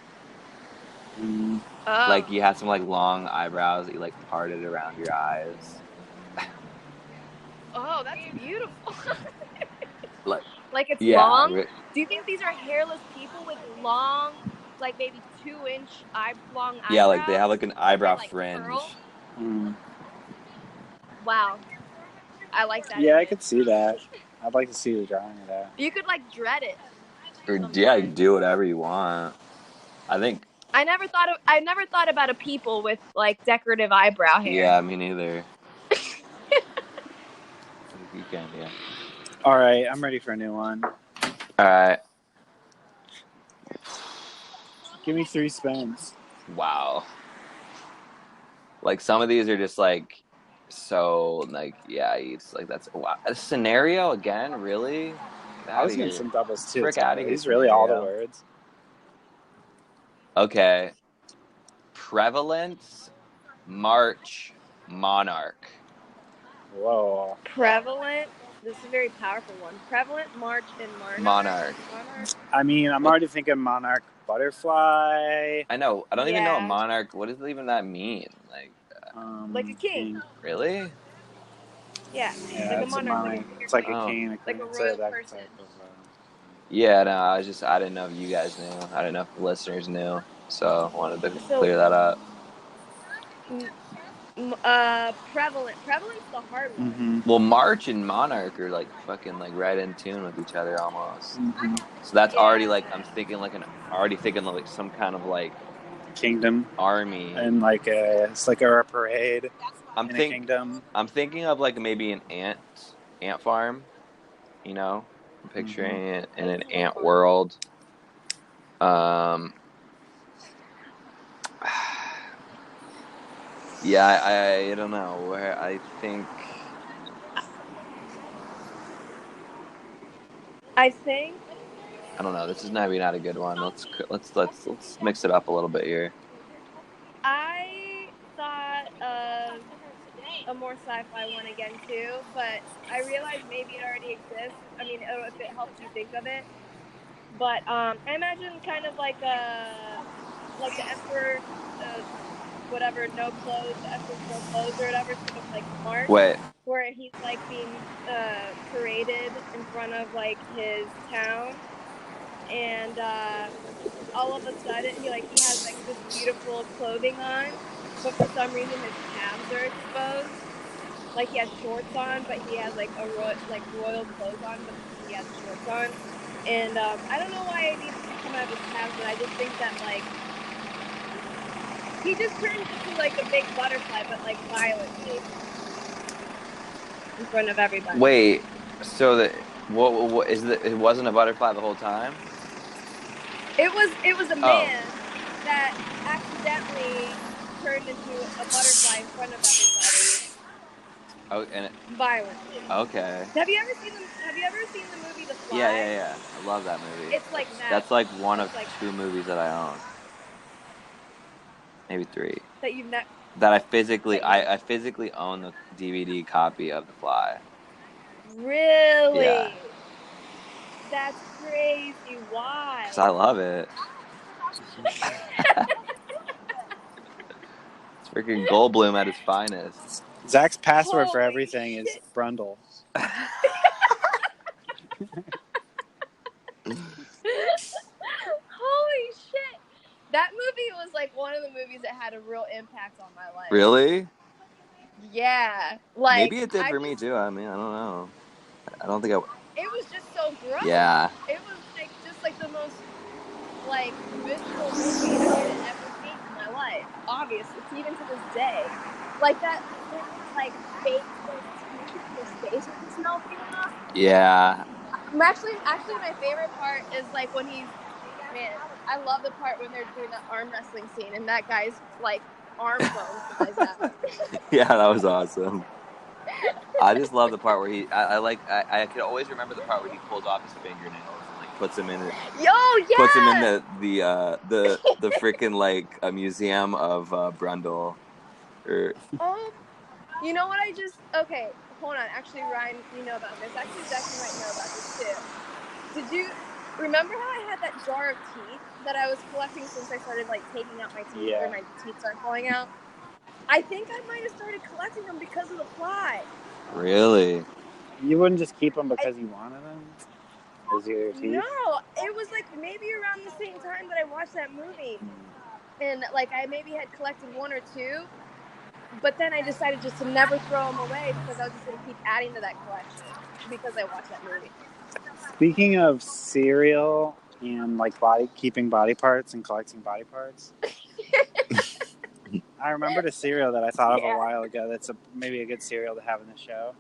Speaker 1: Oh.
Speaker 3: Like you had some like long eyebrows that you like parted around your eyes.
Speaker 1: Oh, that's beautiful.
Speaker 3: like
Speaker 1: it's long?
Speaker 3: Do
Speaker 1: you think these are hairless people with long, like maybe 2-inch long eyebrows.
Speaker 3: Yeah, like they have like an eyebrow
Speaker 1: like,
Speaker 3: fringe.
Speaker 1: curl.
Speaker 2: Mm.
Speaker 1: Wow, I like that.
Speaker 2: Yeah, I
Speaker 1: image.
Speaker 2: could see that. I'd like to see the drawing of that.
Speaker 1: You could like dread it.
Speaker 3: Or
Speaker 1: sometimes.
Speaker 3: yeah, you do whatever you want. I think.
Speaker 1: I never thought about a people with like decorative eyebrow hair.
Speaker 3: Yeah, me neither. You can, yeah.
Speaker 2: All right, I'm ready for a new one.
Speaker 3: All right.
Speaker 2: Give me 3 spins.
Speaker 3: Wow. Like some of these are just like so like yeah, it's like that's wow. A scenario again, really? Get
Speaker 2: I
Speaker 3: out
Speaker 2: was
Speaker 3: of
Speaker 2: getting
Speaker 3: here.
Speaker 2: some doubles too.
Speaker 3: Frick out of here.
Speaker 2: These really all the
Speaker 3: scenario.
Speaker 2: words.
Speaker 3: Okay. Prevalence, March, Monarch.
Speaker 2: Whoa.
Speaker 1: Prevalent. This is a very powerful one. Prevalent, March, and
Speaker 3: Monarch.
Speaker 2: I mean, I'm already thinking monarch butterfly.
Speaker 3: I know. I don't even know a
Speaker 1: Yeah.
Speaker 3: monarch. What does even that mean?
Speaker 1: Like a king.
Speaker 3: Really?
Speaker 1: Yeah.
Speaker 2: Yeah,
Speaker 1: Like a
Speaker 2: it's
Speaker 1: monarch.
Speaker 2: It's like a
Speaker 3: Oh.
Speaker 2: king.
Speaker 1: Like a
Speaker 2: queen,
Speaker 1: royal
Speaker 2: that
Speaker 1: person.
Speaker 2: type of,
Speaker 3: Yeah, no, I didn't know if you guys knew. I didn't know if the listeners knew. So I wanted to clear that up.
Speaker 1: Prevalent. Prevalent's the hard one.
Speaker 2: Mm-hmm.
Speaker 3: Well, March and Monarch are like fucking like right in tune with each other almost.
Speaker 2: Mm-hmm.
Speaker 3: So that's
Speaker 1: Yeah.
Speaker 3: already like I'm thinking like already thinking like some kind of like
Speaker 2: Kingdom
Speaker 3: army.
Speaker 2: and like it's like a parade
Speaker 3: I'm
Speaker 2: in a kingdom.
Speaker 3: I'm thinking of like maybe an ant farm. You know, I'm picturing it in an ant world. Yeah, I don't know where I think.
Speaker 1: I think.
Speaker 3: I don't know. This is maybe not a good one. Let's mix it up a little bit here.
Speaker 1: I thought of a more sci-fi one again too, but I realized maybe it already exists. I mean, if it helps you think of it. But I imagine kind of like the Emperor, whatever, no clothes, the Emperor's no clothes or whatever, sort of like March.
Speaker 3: Wait.
Speaker 1: Where he's like being paraded in front of like his town, and all of a sudden he has like this beautiful clothing on, but for some reason his calves are exposed. Like he has shorts on, but he has like royal clothes on, but he has shorts on. And I don't know why it needs to come out of his calves, but I just think that like he just turns into like a big butterfly, but like violently in front of everybody.
Speaker 3: Wait, so what is it? It wasn't a butterfly the whole time.
Speaker 1: It was a man that accidentally turned into a butterfly in front of everybody.
Speaker 3: Oh, and
Speaker 1: violently.
Speaker 3: Okay.
Speaker 1: Have you ever seen the movie The Fly?
Speaker 3: Yeah. I love that movie.
Speaker 1: It's like that.
Speaker 3: That's like one of 2 movies that I own. Maybe 3.
Speaker 1: That you've not.
Speaker 3: That I physically own the DVD copy of The Fly.
Speaker 1: Really?
Speaker 3: Yeah.
Speaker 1: That's crazy. Why?
Speaker 3: Because I love it. It's freaking Goldblum at his finest.
Speaker 2: Zach's password for everything is Brundle.
Speaker 1: Holy shit. That movie was like one of the movies that had a real impact on my life.
Speaker 3: Really?
Speaker 1: Yeah. Like
Speaker 3: maybe it did for me too. I mean, I don't know. I don't think I.
Speaker 1: It was just so gross.
Speaker 3: Yeah.
Speaker 1: It was like just like the most like visceral movie I had ever seen in my life. Obviously, it's even to this day. Like that like fake his face with the smell coming off.
Speaker 3: Yeah.
Speaker 1: Actually, my favorite part is like when he's, man, I love the part when they're doing that arm wrestling scene and that guy's like arm bones.
Speaker 3: Yeah, that was awesome. I just love the part where I could always remember the part where he pulls off his fingernails and like puts them in it. Puts them in the freaking like a museum of Brundle.
Speaker 1: Oh, you know what okay, hold on. Actually, Ryan, you know about this. Actually, Zach, you might know about this too. Did you remember how I had that jar of teeth that I was collecting since I started like taking out my teeth or my teeth started falling out? I think I might have started collecting them because of The Fly.
Speaker 3: Really?
Speaker 2: You wouldn't just keep them because you wanted them? Was your teeth?
Speaker 1: No, it was like maybe around the same time that I watched that movie. and like I maybe had collected one or two, but then I decided just to never throw them away because I was just going to keep adding to that collection because I watched that movie.
Speaker 2: Speaking of cereal and like keeping body parts and collecting body parts, I remembered a cereal that I thought of a while ago. That's maybe a good cereal to have in the show.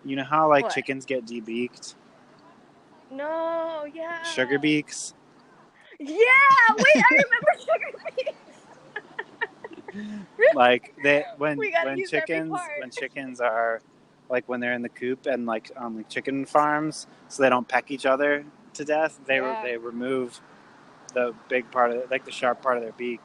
Speaker 2: You know how like chickens get debeaked?
Speaker 1: No, yeah.
Speaker 2: Sugar beaks.
Speaker 1: Yeah, wait, I remember sugar beaks.
Speaker 2: Like when chickens are like when they're in the coop and like on like chicken farms, so they don't peck each other to death. They remove the big part of like the sharp part of their beak.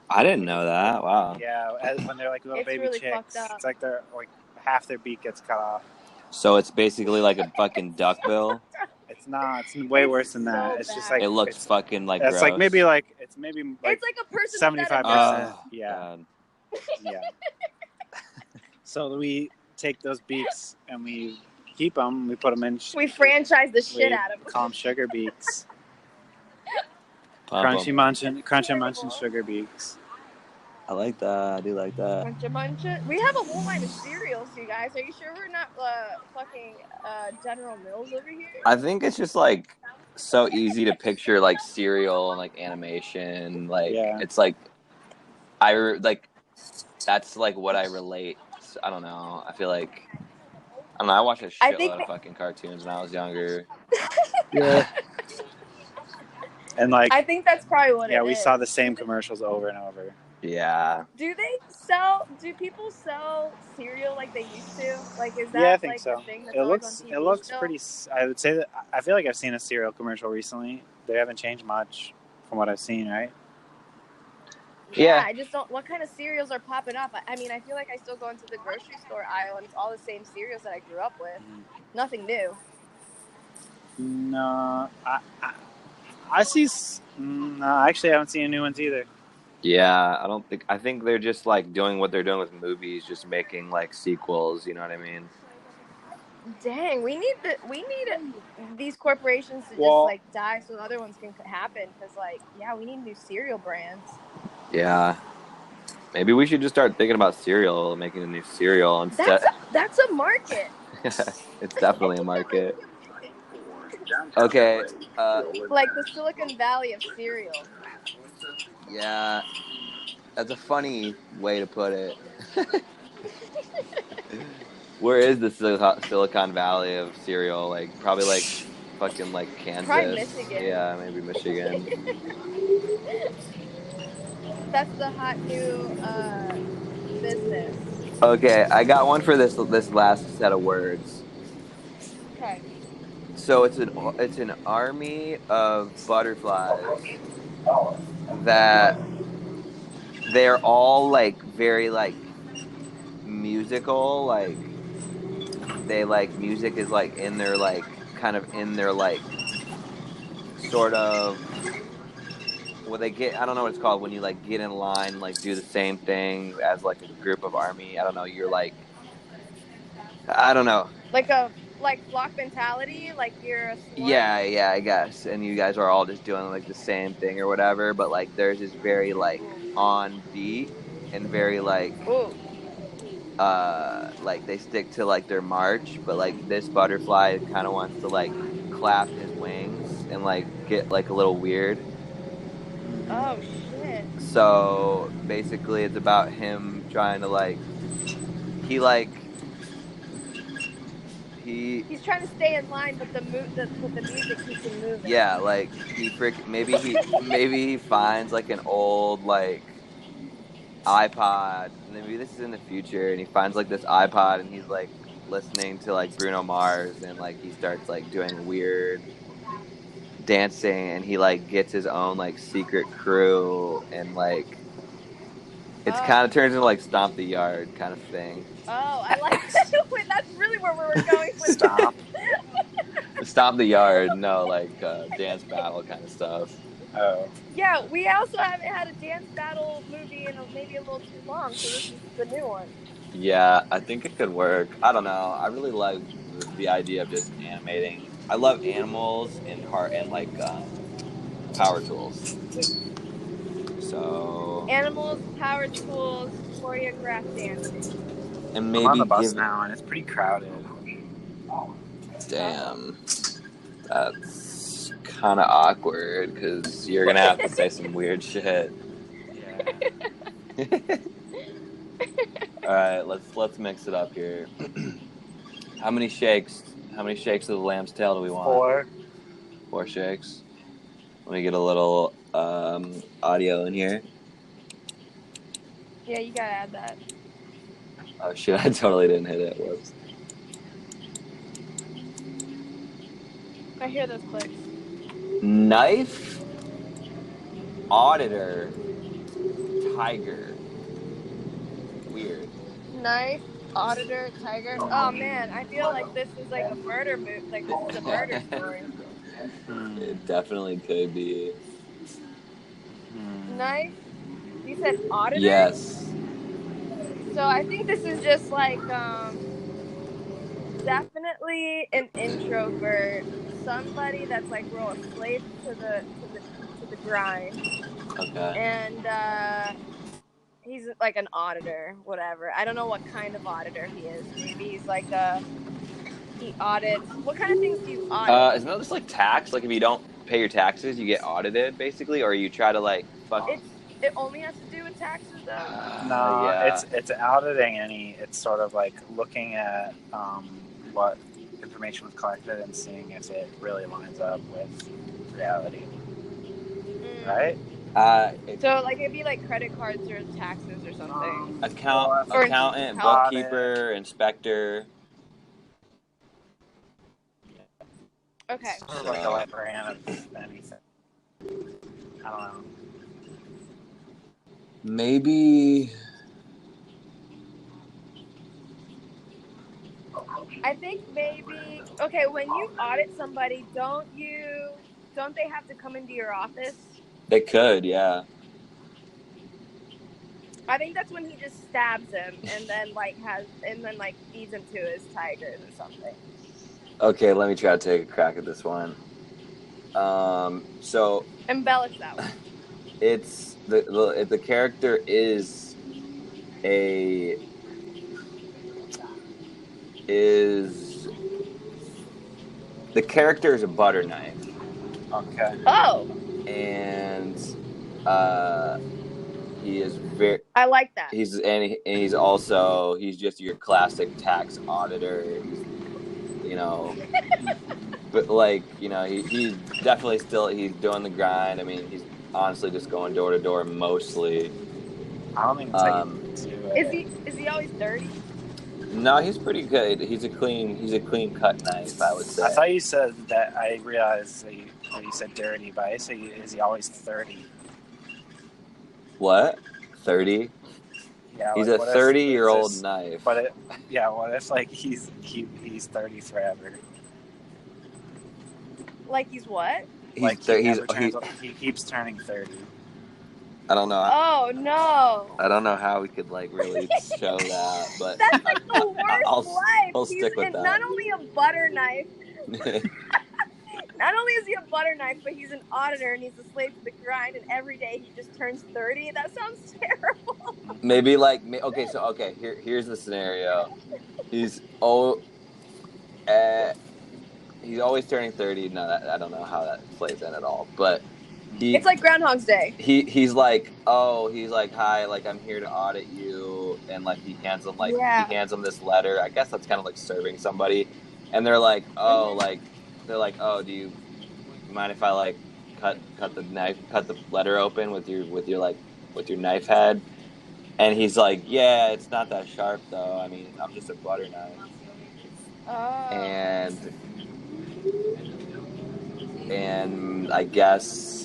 Speaker 3: I didn't know that. Wow.
Speaker 2: Yeah, when they're like little baby
Speaker 1: really
Speaker 2: chicks, it's like they're like half their beak gets cut off.
Speaker 3: So it's basically like a fucking duckbill.
Speaker 2: It's not. It's way worse than that. It's just like
Speaker 3: it looks fucking like.
Speaker 2: It's
Speaker 3: gross.
Speaker 2: like maybe like
Speaker 1: it's like a person
Speaker 2: 75%. Yeah.
Speaker 3: God.
Speaker 2: Yeah. So we take those beaks and we keep them. We put them in.
Speaker 1: We franchise the shit out of them.
Speaker 2: Call them sugar beaks. Crunchy munching sugar beaks.
Speaker 3: I like that. I do like that.
Speaker 1: Munchin. We have a whole line of cereals, you guys. Are you sure we're not fucking General Mills over here?
Speaker 3: I think it's just like so easy to picture like cereal and like animation. Like it's like that's like what I relate. I don't know. I feel like I watched a shitload of fucking cartoons when I was younger.
Speaker 2: Yeah. And like
Speaker 1: I think that's probably what it is.
Speaker 2: Yeah, we saw the same commercials over and over.
Speaker 3: Yeah.
Speaker 1: Do people sell cereal like they used to? Like, is that
Speaker 2: I think
Speaker 1: like
Speaker 2: so.
Speaker 1: the thing that's
Speaker 2: it looks
Speaker 1: on TV
Speaker 2: it looks
Speaker 1: still?
Speaker 2: pretty. I would say that I feel like I've seen a cereal commercial recently. They haven't changed much from what I've seen, right?
Speaker 3: Yeah.
Speaker 1: I just don't. What kind of cereals are popping up? I mean, I feel like I still go into the grocery store aisle and it's all the same cereals that I grew up with. Nothing new.
Speaker 2: No, I see. No, actually, I haven't seen any new ones either.
Speaker 3: Yeah, I think they're just like doing what they're doing with movies, just making like sequels. You know what I mean?
Speaker 1: Dang, we need these corporations to just like die so other ones can happen. Because we need new cereal brands.
Speaker 3: Yeah, maybe we should just start thinking about cereal, making a new cereal instead.
Speaker 1: That's a market.
Speaker 3: It's definitely a market. Okay.
Speaker 1: Like the Silicon Valley of cereal.
Speaker 3: Yeah, that's a funny way to put it. Where is the Silicon Valley of cereal? Like probably like fucking like Kansas.
Speaker 1: Probably Michigan.
Speaker 3: Yeah, maybe Michigan.
Speaker 1: That's the hot new business.
Speaker 3: Okay, I got one for this last set of words.
Speaker 1: Okay.
Speaker 3: So it's an army of butterflies that they're all like very like musical, like they like music is like in their like kind of in their like sort of what they get. I don't know what it's called when you like get in line, like do the same thing as like a group of army. I don't know. You're like, I don't know.
Speaker 1: Like flock mentality, like you're a swarm?
Speaker 3: Yeah, I guess. And you guys are all just doing like the same thing or whatever, but like theirs is very like on beat and very like like they stick to like their march, but like this butterfly kind of wants to like clap his wings and like get like a little weird.
Speaker 1: Oh shit.
Speaker 3: So basically it's about him trying to like he's
Speaker 1: trying to stay in line, but the music keeps him moving.
Speaker 3: Yeah, like maybe he finds like an old like iPod. Maybe this is in the future, and he finds like this iPod, and he's like listening to like Bruno Mars, and like he starts like doing weird dancing, and he like gets his own like secret crew, and like it's kind of turns into like Stomp the Yard kind of thing.
Speaker 1: Oh, I like that. Wait, that's really where we were going with
Speaker 2: Stop.
Speaker 3: Stomp the Yard, no, like dance battle kind of stuff.
Speaker 2: Oh.
Speaker 1: Yeah, we also haven't had a dance battle movie in maybe a little too long, so this is the new one.
Speaker 3: Yeah, I think it could work. I don't know. I really like the idea of just animating. I love animals and like power tools. So
Speaker 1: animals, power tools, choreographed dancing.
Speaker 3: and
Speaker 2: I'm
Speaker 3: maybe
Speaker 2: on the bus
Speaker 3: give.
Speaker 2: now, and it's pretty crowded.
Speaker 3: Damn, that's kind of awkward because you're gonna have to say some weird shit.
Speaker 2: Yeah.
Speaker 3: All right, let's mix it up here. How many shakes? How many shakes of the lamb's tail do we want?
Speaker 2: 4.
Speaker 3: 4 shakes. Let me get a little audio in here.
Speaker 1: Yeah, you gotta add that.
Speaker 3: Oh shit! I totally didn't hit it. Whoops.
Speaker 1: I hear those clicks.
Speaker 3: Knife, auditor, tiger. Weird.
Speaker 1: Knife, auditor, tiger. Oh man, I feel like this is like a murder like this is a murder story.
Speaker 3: It definitely could be.
Speaker 1: Knife. You said auditor.
Speaker 3: Yes.
Speaker 1: So I think this is just like definitely an introvert, somebody that's like real a slave to the grind,
Speaker 3: Okay.
Speaker 1: and he's like an auditor, whatever. I don't know what kind of auditor he is. Maybe he's like he audits. What kind of things do you audit?
Speaker 3: Isn't that just like tax? Like if you don't pay your taxes, you get audited, basically, or you try to like fuck.
Speaker 1: It only has to do with taxes though.
Speaker 2: No,
Speaker 3: Yeah.
Speaker 2: it's auditing any. It's sort of like looking at what information was collected and seeing if it really lines up with reality. Right?
Speaker 1: So like it'd be like credit cards or taxes or something.
Speaker 3: Accountant, bookkeeper, inspector.
Speaker 1: Okay.
Speaker 2: Sort of like a librarian of anything. I don't know.
Speaker 3: Maybe.
Speaker 1: I think maybe okay, when you audit somebody, don't they have to come into your office?
Speaker 3: They could, yeah.
Speaker 1: I think that's when he just stabs him and then like feeds him to his tigers or something.
Speaker 3: Okay, let me try to take a crack at this one. So
Speaker 1: embellish that one.
Speaker 3: It's the character is the character is a butter knife.
Speaker 2: Okay.
Speaker 1: Oh.
Speaker 3: And he is very.
Speaker 1: I like that.
Speaker 3: He's just your classic tax auditor. But he's definitely he's doing the grind. I mean, he's honestly just going door to door mostly.
Speaker 2: I don't think it's like
Speaker 1: Is he always dirty?
Speaker 3: No, he's pretty good. He's a clean cut knife, I would say.
Speaker 2: I thought you said that. I realized that you said dirty, but I say, is he always 30?
Speaker 3: What? 30?
Speaker 2: Yeah,
Speaker 3: he's a 30-year-old knife.
Speaker 2: But what if like he's 30 forever?
Speaker 1: Like he's what?
Speaker 2: He keeps turning 30.
Speaker 3: I don't know.
Speaker 1: Oh no!
Speaker 3: I don't know how we could really show that, but
Speaker 1: that's like the worst life.
Speaker 3: I'll stick with that.
Speaker 1: Not only a butter knife. Not only is he a butter knife, but he's an auditor and he's a slave to the grind. And every day he just turns 30. That sounds terrible.
Speaker 3: Maybe here's the scenario. He's always turning 30. No, I don't know how that plays in at all, but.
Speaker 1: It's like Groundhog's Day.
Speaker 3: He's like, hi, I'm here to audit you, and he hands him this letter. I guess that's kind of like serving somebody, and they're like, do you mind if I cut the letter open with your knife head? And he's like, yeah, it's not that sharp though. I mean, I'm just a butter knife.
Speaker 1: Oh.
Speaker 3: And I guess.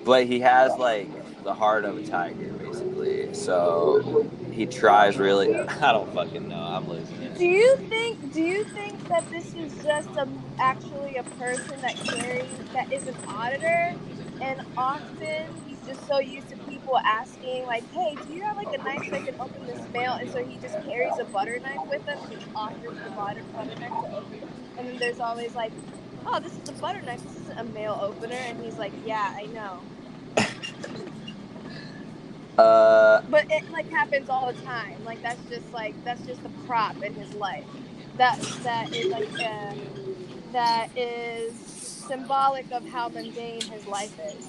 Speaker 3: But he has the heart of a tiger, basically. So he tries really. I don't fucking know. I'm losing it.
Speaker 1: Do you think that this is just actually a person that is an auditor, and often he's just so used to people asking hey, do you have a knife so I can open this mail? And so he just carries a butter knife with him and he offers the butter knife to open. And then there's always oh, this is a butter knife. This isn't a mail opener. And he's like, yeah, I know. But it like happens all the time. Like that's just a prop in his life. That is like that is symbolic of how mundane his life is.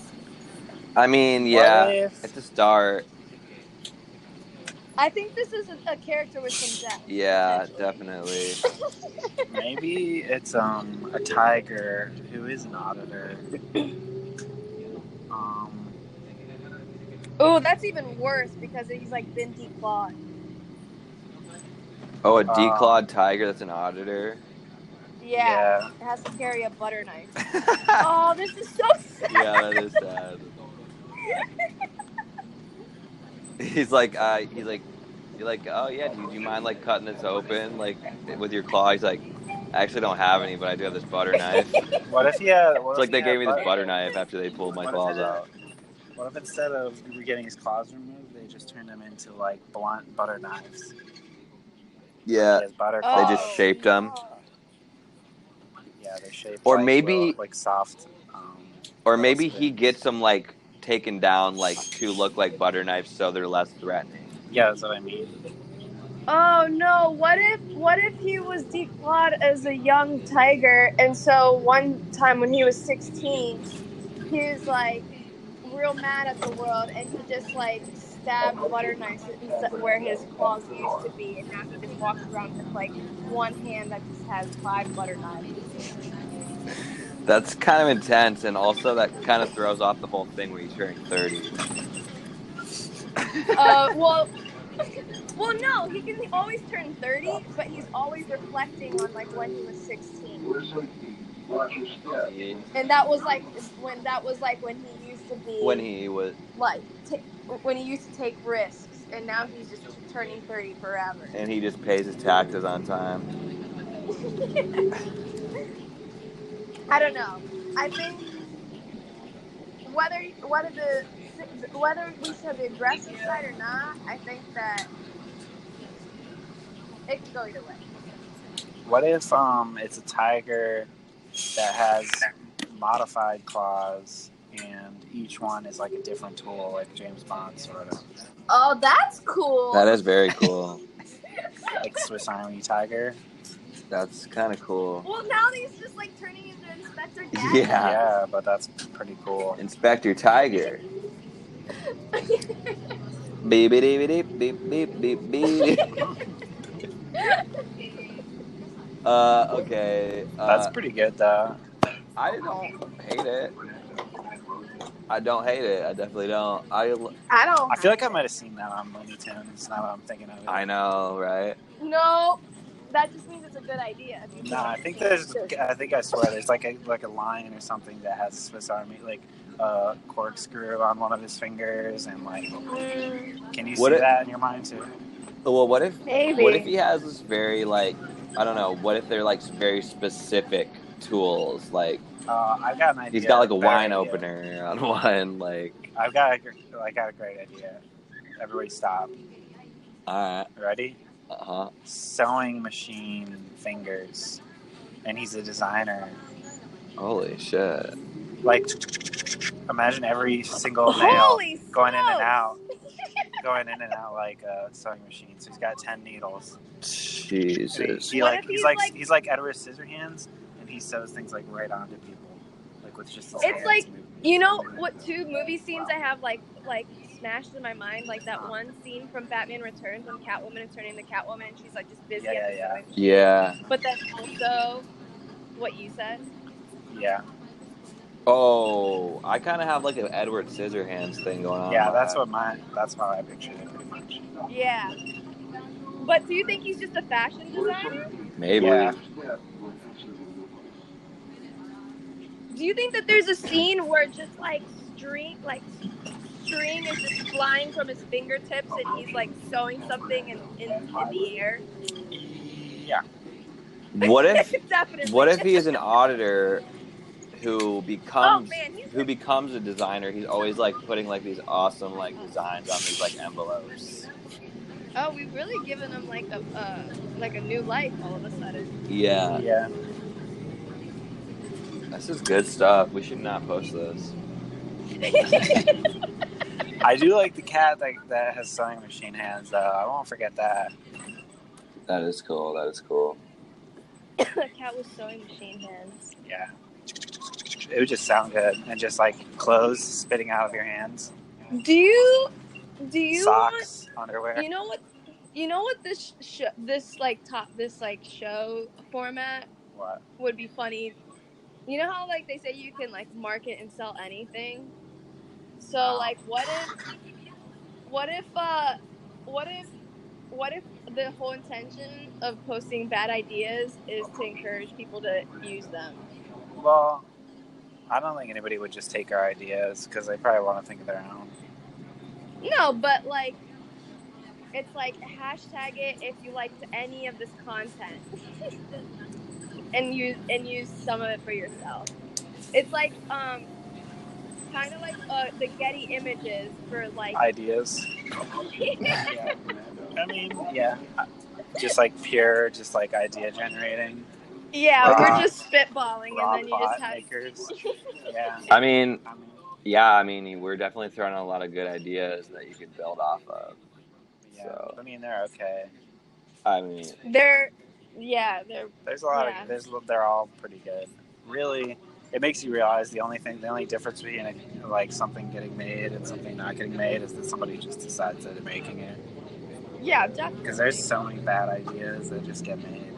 Speaker 3: I mean,
Speaker 2: What
Speaker 3: yeah,
Speaker 2: if?
Speaker 3: it's a start.
Speaker 1: I think this is a character with some depth.
Speaker 3: Yeah, definitely.
Speaker 2: Maybe it's a tiger who is an auditor.
Speaker 1: Oh, that's even worse because he's like been declawed.
Speaker 3: Oh, a declawed tiger that's an auditor.
Speaker 1: Yeah, it has to carry a butter knife. Oh, this is so sad.
Speaker 3: Yeah, that is sad. He's like, you're like, oh yeah, do you mind like cutting this open like with your claw? He's like, I actually don't have any, but I do have this butter knife.
Speaker 2: What if yeah?
Speaker 3: It's like they gave me this butter knife after they pulled my claws out.
Speaker 2: What if instead of getting his claws removed, they just turned him into like blunt butter knives?
Speaker 3: Yeah,
Speaker 2: butter
Speaker 3: they just shaped them.
Speaker 2: Yeah, they're shaped.
Speaker 3: Or
Speaker 2: like,
Speaker 3: maybe
Speaker 2: like soft.
Speaker 3: Or maybe he gets them like taken down like to look like butter knives, so they're less threatening.
Speaker 2: Yeah, that's what I mean.
Speaker 1: Oh no! What if he was declawed as a young tiger, and so one time when he was 16, he was like real mad at the world, and he just like stabbed butter knives where his claws used to be, and now he just walks around with like one hand that just has 5 butter knives.
Speaker 3: That's kind of intense, and also that kind of throws off the whole thing when he's turning 30.
Speaker 1: Well, no, he can always turn 30, but he's always reflecting on like when he was 16. And that was like when he used to be
Speaker 3: when he was
Speaker 1: like when he used to take risks, and now he's just turning 30 forever.
Speaker 3: And he just pays his taxes on time.
Speaker 1: I don't know. I think whether we should the aggressive side or not, I think that it could go either way.
Speaker 2: What if it's a tiger that has modified claws, and each one is like a different tool, like James Bond sort of?
Speaker 1: Oh, that's cool.
Speaker 3: That is very cool.
Speaker 2: Like Swiss Army Tiger.
Speaker 3: That's kind of cool.
Speaker 1: Well, now he's just like turning into Inspector Gadget.
Speaker 2: Yeah, but that's pretty cool.
Speaker 3: Inspector Tiger. Beep beep beep beep beep beep beep. Okay.
Speaker 2: That's pretty good though.
Speaker 3: I don't hate it. I definitely don't.
Speaker 1: I don't.
Speaker 2: I feel like I might have seen that on Looney Tunes. Now that I'm thinking of it.
Speaker 3: I know, right?
Speaker 1: No, that just means it's a good idea.
Speaker 2: No, I think I swear there's like a lion or something that has Swiss Army like a corkscrew on one of his fingers, and like, can you see that in your mind too?
Speaker 3: Well, what if
Speaker 1: Maybe.
Speaker 3: What if he has this very like, I don't know, what if they're like very specific tools, like
Speaker 2: I've got an idea.
Speaker 3: He's got like a wine opener on one, like.
Speaker 2: I got a great idea. Everybody stop.
Speaker 3: Alright.
Speaker 2: Ready?
Speaker 3: Uh-huh.
Speaker 2: Sewing machine fingers. And he's a designer.
Speaker 3: Holy shit.
Speaker 2: Like, imagine every single nail going in and out. Going in and out like a sewing machine. So he's got 10 needles.
Speaker 3: Jesus.
Speaker 2: He's like Edward Scissorhands, and he sews things like right onto people. Like with just his hands.
Speaker 1: It's like, you know what 2 movie scenes I have like smashed in my mind? Like that one scene from Batman Returns when Catwoman is turning into Catwoman and she's like just busy at the sewing machine.
Speaker 3: Yeah.
Speaker 1: But then also what you said.
Speaker 2: Yeah.
Speaker 3: Oh, I kind of have like an Edward Scissorhands thing going on.
Speaker 2: Yeah, that's how I pictured it pretty much.
Speaker 1: Yeah. But do you think he's just a fashion designer?
Speaker 3: Maybe.
Speaker 2: Yeah.
Speaker 1: Do you think that there's a scene where just like string is just flying from his fingertips and he's like sewing something in the air?
Speaker 2: Yeah.
Speaker 3: What if he is an auditor who becomes a designer? He's always like putting like these awesome like designs on these like envelopes.
Speaker 1: Oh, we've really given him like a new life all of a sudden.
Speaker 3: Yeah.
Speaker 2: Yeah.
Speaker 3: This is good stuff. We should not post this.
Speaker 2: I do like the cat that has sewing machine hands, though. I won't forget that.
Speaker 3: That is cool. That is cool.
Speaker 1: A cat with sewing machine hands.
Speaker 2: Yeah. It would just sound good. And just like clothes spitting out of your hands.
Speaker 1: Do you
Speaker 2: Socks, underwear.
Speaker 1: You know what this show format
Speaker 2: What?
Speaker 1: would be funny? You know how like they say you can like market and sell anything? So like what if the whole intention of posting bad ideas is to encourage people to use them?
Speaker 2: Well, I don't think anybody would just take our ideas because they probably want to think of their own.
Speaker 1: No, but like it's like hashtag it if you liked any of this content and use some of it for yourself. It's like kind of like the Getty Images for like
Speaker 2: ideas. Yeah. I mean, yeah, just like pure, just like idea generating.
Speaker 1: Yeah, we're just spitballing, and then you just have
Speaker 2: makers. Yeah.
Speaker 3: I mean, we're definitely throwing out a lot of good ideas that you could build off of.
Speaker 2: Yeah,
Speaker 3: so.
Speaker 2: I mean, they're okay.
Speaker 3: I mean,
Speaker 1: there's
Speaker 2: a lot of they're all pretty good. Really, it makes you realize the only difference between like something getting made and something not getting made is that somebody just decides that they're making it.
Speaker 1: Yeah, definitely.
Speaker 2: Because there's so many bad ideas that just get made.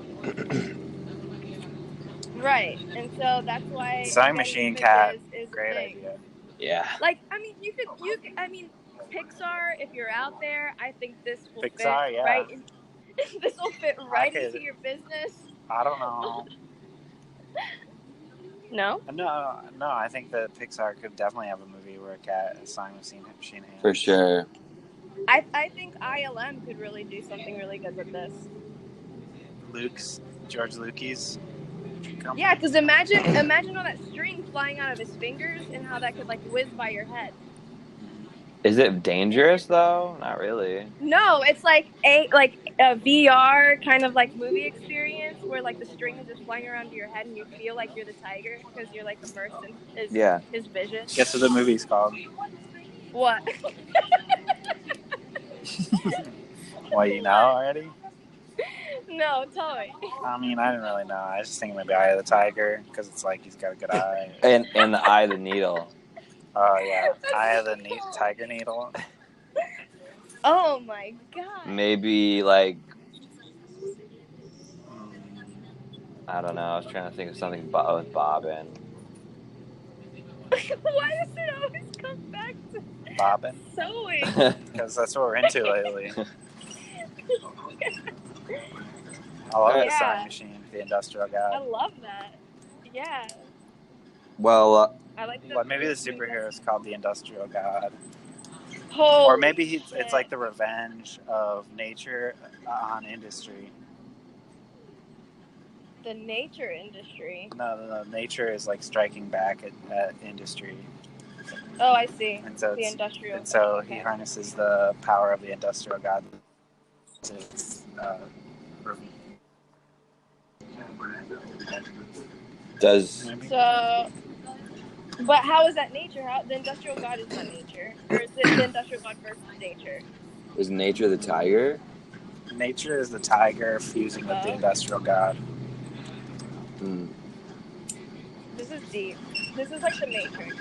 Speaker 1: Right, and so that's why
Speaker 2: sewing machine cat is great idea.
Speaker 3: Yeah.
Speaker 1: Like, I mean, you could Pixar, if you're out there, I think this will fit
Speaker 2: yeah.
Speaker 1: right. This will fit right into your business.
Speaker 2: I don't know.
Speaker 1: No?
Speaker 2: No. I think that Pixar could definitely have a movie where a cat is sewing machine hands.
Speaker 3: For sure.
Speaker 1: I think ILM could really do something really good with this.
Speaker 2: George Lucas.
Speaker 1: Yeah, because imagine all that string flying out of his fingers and how that could like whiz by your head.
Speaker 3: Is it dangerous though? Not really.
Speaker 1: No, it's like a VR kind of like movie experience where like the string is just flying around your head and you feel like you're the tiger because you're like immersed in his vision.
Speaker 2: Guess what the movie's called?
Speaker 1: What?
Speaker 2: Well, you know already?
Speaker 1: No, tell me.
Speaker 2: I mean, I didn't really know. I was just thinking maybe Eye of the Tiger because it's like he's got a good eye.
Speaker 3: And the Eye of the Needle.
Speaker 2: Oh, yeah. Eye of the Tiger Needle.
Speaker 1: Oh, my God.
Speaker 3: Maybe, like, I don't know. I was trying to think of something with bobbin.
Speaker 1: Why does it always come back to
Speaker 2: bobbin?
Speaker 1: Sewing.
Speaker 2: Because that's what we're into lately. I love the sewing machine, the industrial god.
Speaker 1: I love that. Yeah.
Speaker 3: Well,
Speaker 1: I like
Speaker 2: maybe the superhero is called the industrial god.
Speaker 1: Holy
Speaker 2: or maybe
Speaker 1: shit.
Speaker 2: It's like the revenge of nature on industry.
Speaker 1: The nature industry?
Speaker 2: No. Nature is like striking back at industry.
Speaker 1: Oh, I see.
Speaker 2: And so
Speaker 1: the industrial.
Speaker 2: And so he harnesses the power of the industrial god to
Speaker 1: So, but how is that nature? How the industrial god is not nature, or is it the industrial god versus nature?
Speaker 3: Is nature the tiger?
Speaker 2: Nature is the tiger fusing with the industrial god.
Speaker 1: This is deep. This is like the Matrix.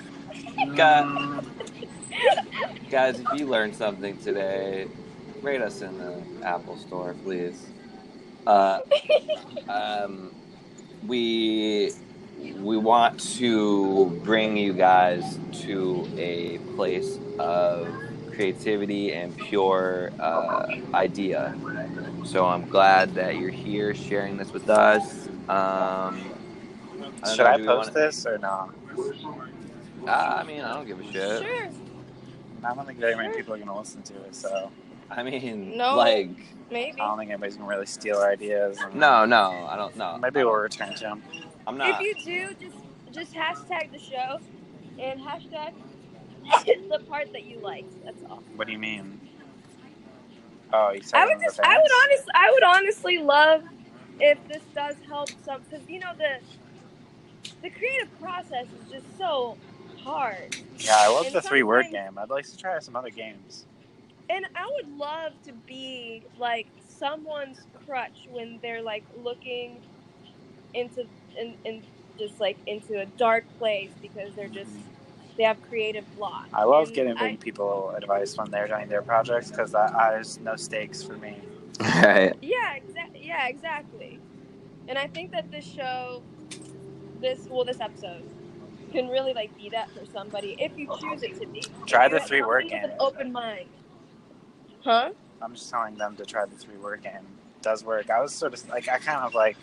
Speaker 3: Guys, if you learned something today, rate us in the Apple Store, please. We want to bring you guys to a place of creativity and pure idea. So I'm glad that you're here sharing this with us.
Speaker 2: Should I post this or no?
Speaker 3: I mean, I don't give a shit.
Speaker 1: Sure.
Speaker 2: I don't think very many people are going to listen to it, so.
Speaker 3: I mean,
Speaker 1: no,
Speaker 3: like...
Speaker 1: Maybe.
Speaker 2: I don't think anybody's going to really steal our ideas.
Speaker 3: No, I don't know.
Speaker 2: Maybe we'll return to them.
Speaker 3: I'm not.
Speaker 1: If you do, just hashtag the show and hashtag the part that you liked. That's all.
Speaker 2: What do you mean? Oh, you said
Speaker 1: I would honestly love if this does help some, because the creative process is just so hard.
Speaker 2: Yeah, I love
Speaker 1: And
Speaker 2: the 3-word
Speaker 1: sometimes-
Speaker 2: game. I'd like to try some other games.
Speaker 1: And I would love to be like someone's crutch when they're like looking into in just like into a dark place because they're just they have creative block.
Speaker 2: I love
Speaker 1: And
Speaker 2: giving people advice when they're doing their projects because there's no stakes for me.
Speaker 3: Right.
Speaker 1: yeah, exactly. And I think that this show, this episode, can really like be that for somebody if you choose it to be.
Speaker 2: Try
Speaker 1: If
Speaker 2: the
Speaker 1: you
Speaker 2: 3-word
Speaker 1: come in
Speaker 2: game.
Speaker 1: with an open mind. Huh?
Speaker 2: I'm just telling them to try the 3-word game. It does work. I was sort of like, I kind of like.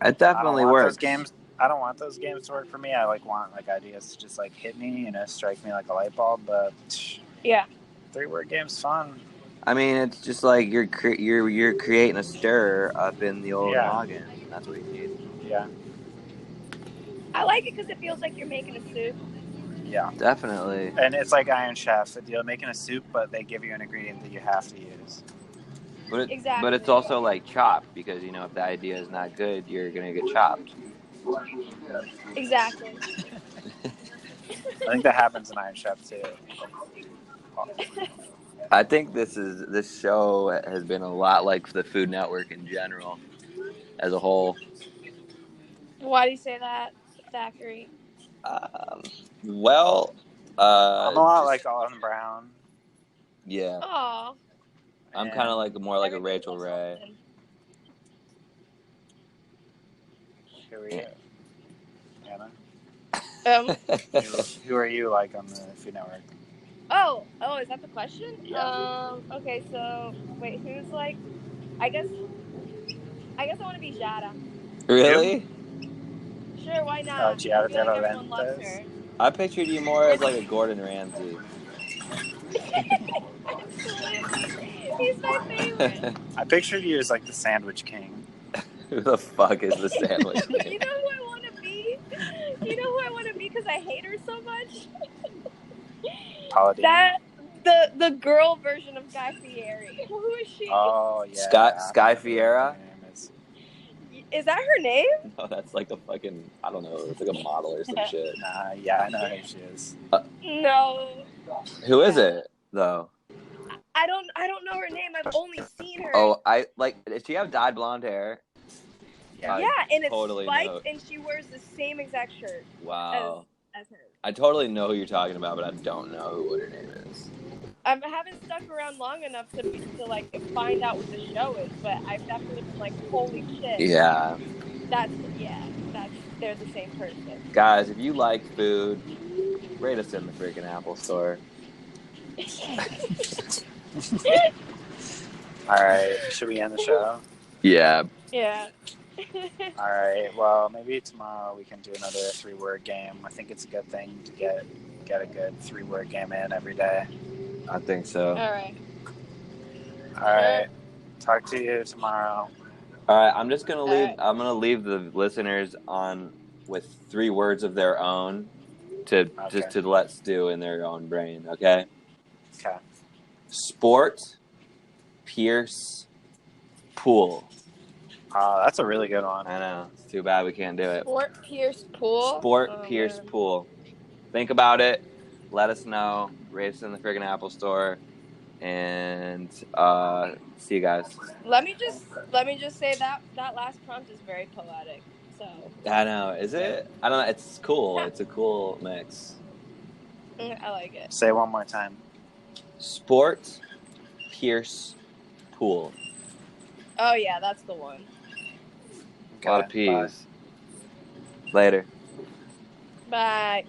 Speaker 3: It definitely works.
Speaker 2: Those games. I don't want those games to work for me. I like want like ideas to just like hit me, strike me like a light bulb. But
Speaker 1: yeah,
Speaker 2: 3-word game's fun.
Speaker 3: I mean, it's just like you're creating a stir up in the old noggin. That's what you need.
Speaker 2: Yeah.
Speaker 1: I like it because it feels like you're making a soup.
Speaker 2: Yeah,
Speaker 3: definitely.
Speaker 2: And it's like Iron Chef. You're making a soup, but they give you an ingredient that you have to use.
Speaker 1: Exactly.
Speaker 3: But it's also like chopped because if the idea is not good, you're gonna get chopped.
Speaker 1: Exactly.
Speaker 2: I think that happens in Iron Chef too.
Speaker 3: I think this show has been a lot like the Food Network in general, as a whole.
Speaker 1: Why do you say that, Thackeray?
Speaker 3: Well,
Speaker 2: I'm a lot like Autumn Brown.
Speaker 3: Yeah.
Speaker 1: Aw.
Speaker 3: I'm kind of like more like a Rachel Ray.
Speaker 2: Who are you, Anna?
Speaker 1: Um.
Speaker 2: Who are you like on the Food Network?
Speaker 1: Oh, is that the question?
Speaker 2: Yeah.
Speaker 1: Okay, so wait, who's like? I guess I want to be Jada.
Speaker 3: Really?
Speaker 1: Sure, why not?
Speaker 2: Oh, Giada
Speaker 1: I feel like
Speaker 2: de
Speaker 1: everyone loves
Speaker 2: Laurentiis.
Speaker 1: her.
Speaker 3: I pictured you more as like a Gordon Ramsay.
Speaker 1: Absolutely, he's my favorite.
Speaker 2: I pictured you as like the Sandwich King.
Speaker 3: Who the fuck is the Sandwich King?
Speaker 1: You know who I want to be? You know who I want to be because I hate her so much.
Speaker 2: Paula Deen.
Speaker 1: That the girl version of Guy Fieri. Who is she?
Speaker 2: Oh yeah.
Speaker 3: Sky Fiera.
Speaker 1: Is that her name?
Speaker 3: No, that's like a fucking, I don't know, it's like a model or some shit.
Speaker 2: Nah, yeah, I know who she is.
Speaker 1: No.
Speaker 3: Who is it though?
Speaker 1: I don't know her name. I've only seen her.
Speaker 3: Oh, does she have dyed blonde hair?
Speaker 1: Yeah, and it's
Speaker 3: totally
Speaker 1: spiked,
Speaker 3: know.
Speaker 1: and she wears the same exact shirt.
Speaker 3: Wow.
Speaker 1: As her.
Speaker 3: I totally know who you're talking about, but I don't know what her name is.
Speaker 1: I haven't stuck around long enough to like find out what the show is, but I've definitely been like, holy shit.
Speaker 3: Yeah.
Speaker 1: They're the same person.
Speaker 3: Guys, if you like food, rate us in the freaking Apple Store.
Speaker 2: All right, should we end the show?
Speaker 3: Yeah.
Speaker 1: Yeah.
Speaker 2: All right. Well, maybe tomorrow we can do another 3-word game. I think it's a good thing to get a good 3-word game in every day.
Speaker 3: I think so.
Speaker 1: All right.
Speaker 2: All right. Talk to you tomorrow.
Speaker 3: All right. I'm just gonna leave. I'm gonna leave the listeners on with 3 words of their own just to let stew in their own brain. Okay.
Speaker 2: Okay.
Speaker 3: Sport, Pierce, pool.
Speaker 2: That's a really good one.
Speaker 3: I know. It's too bad we can't do it.
Speaker 1: Sport, Pierce, pool.
Speaker 3: Sport, Pierce, pool. Think about it. Let us know. Rate us in the friggin' Apple Store. And see you guys.
Speaker 1: Let me just say that last prompt is very poetic. So
Speaker 3: I know. Is it? I don't know. It's cool. It's a cool mix.
Speaker 1: I like it.
Speaker 2: Say it one more time.
Speaker 3: Sport, Pierce, pool.
Speaker 1: Oh yeah, that's the one.
Speaker 3: A lot of peas. Later.
Speaker 1: Bye.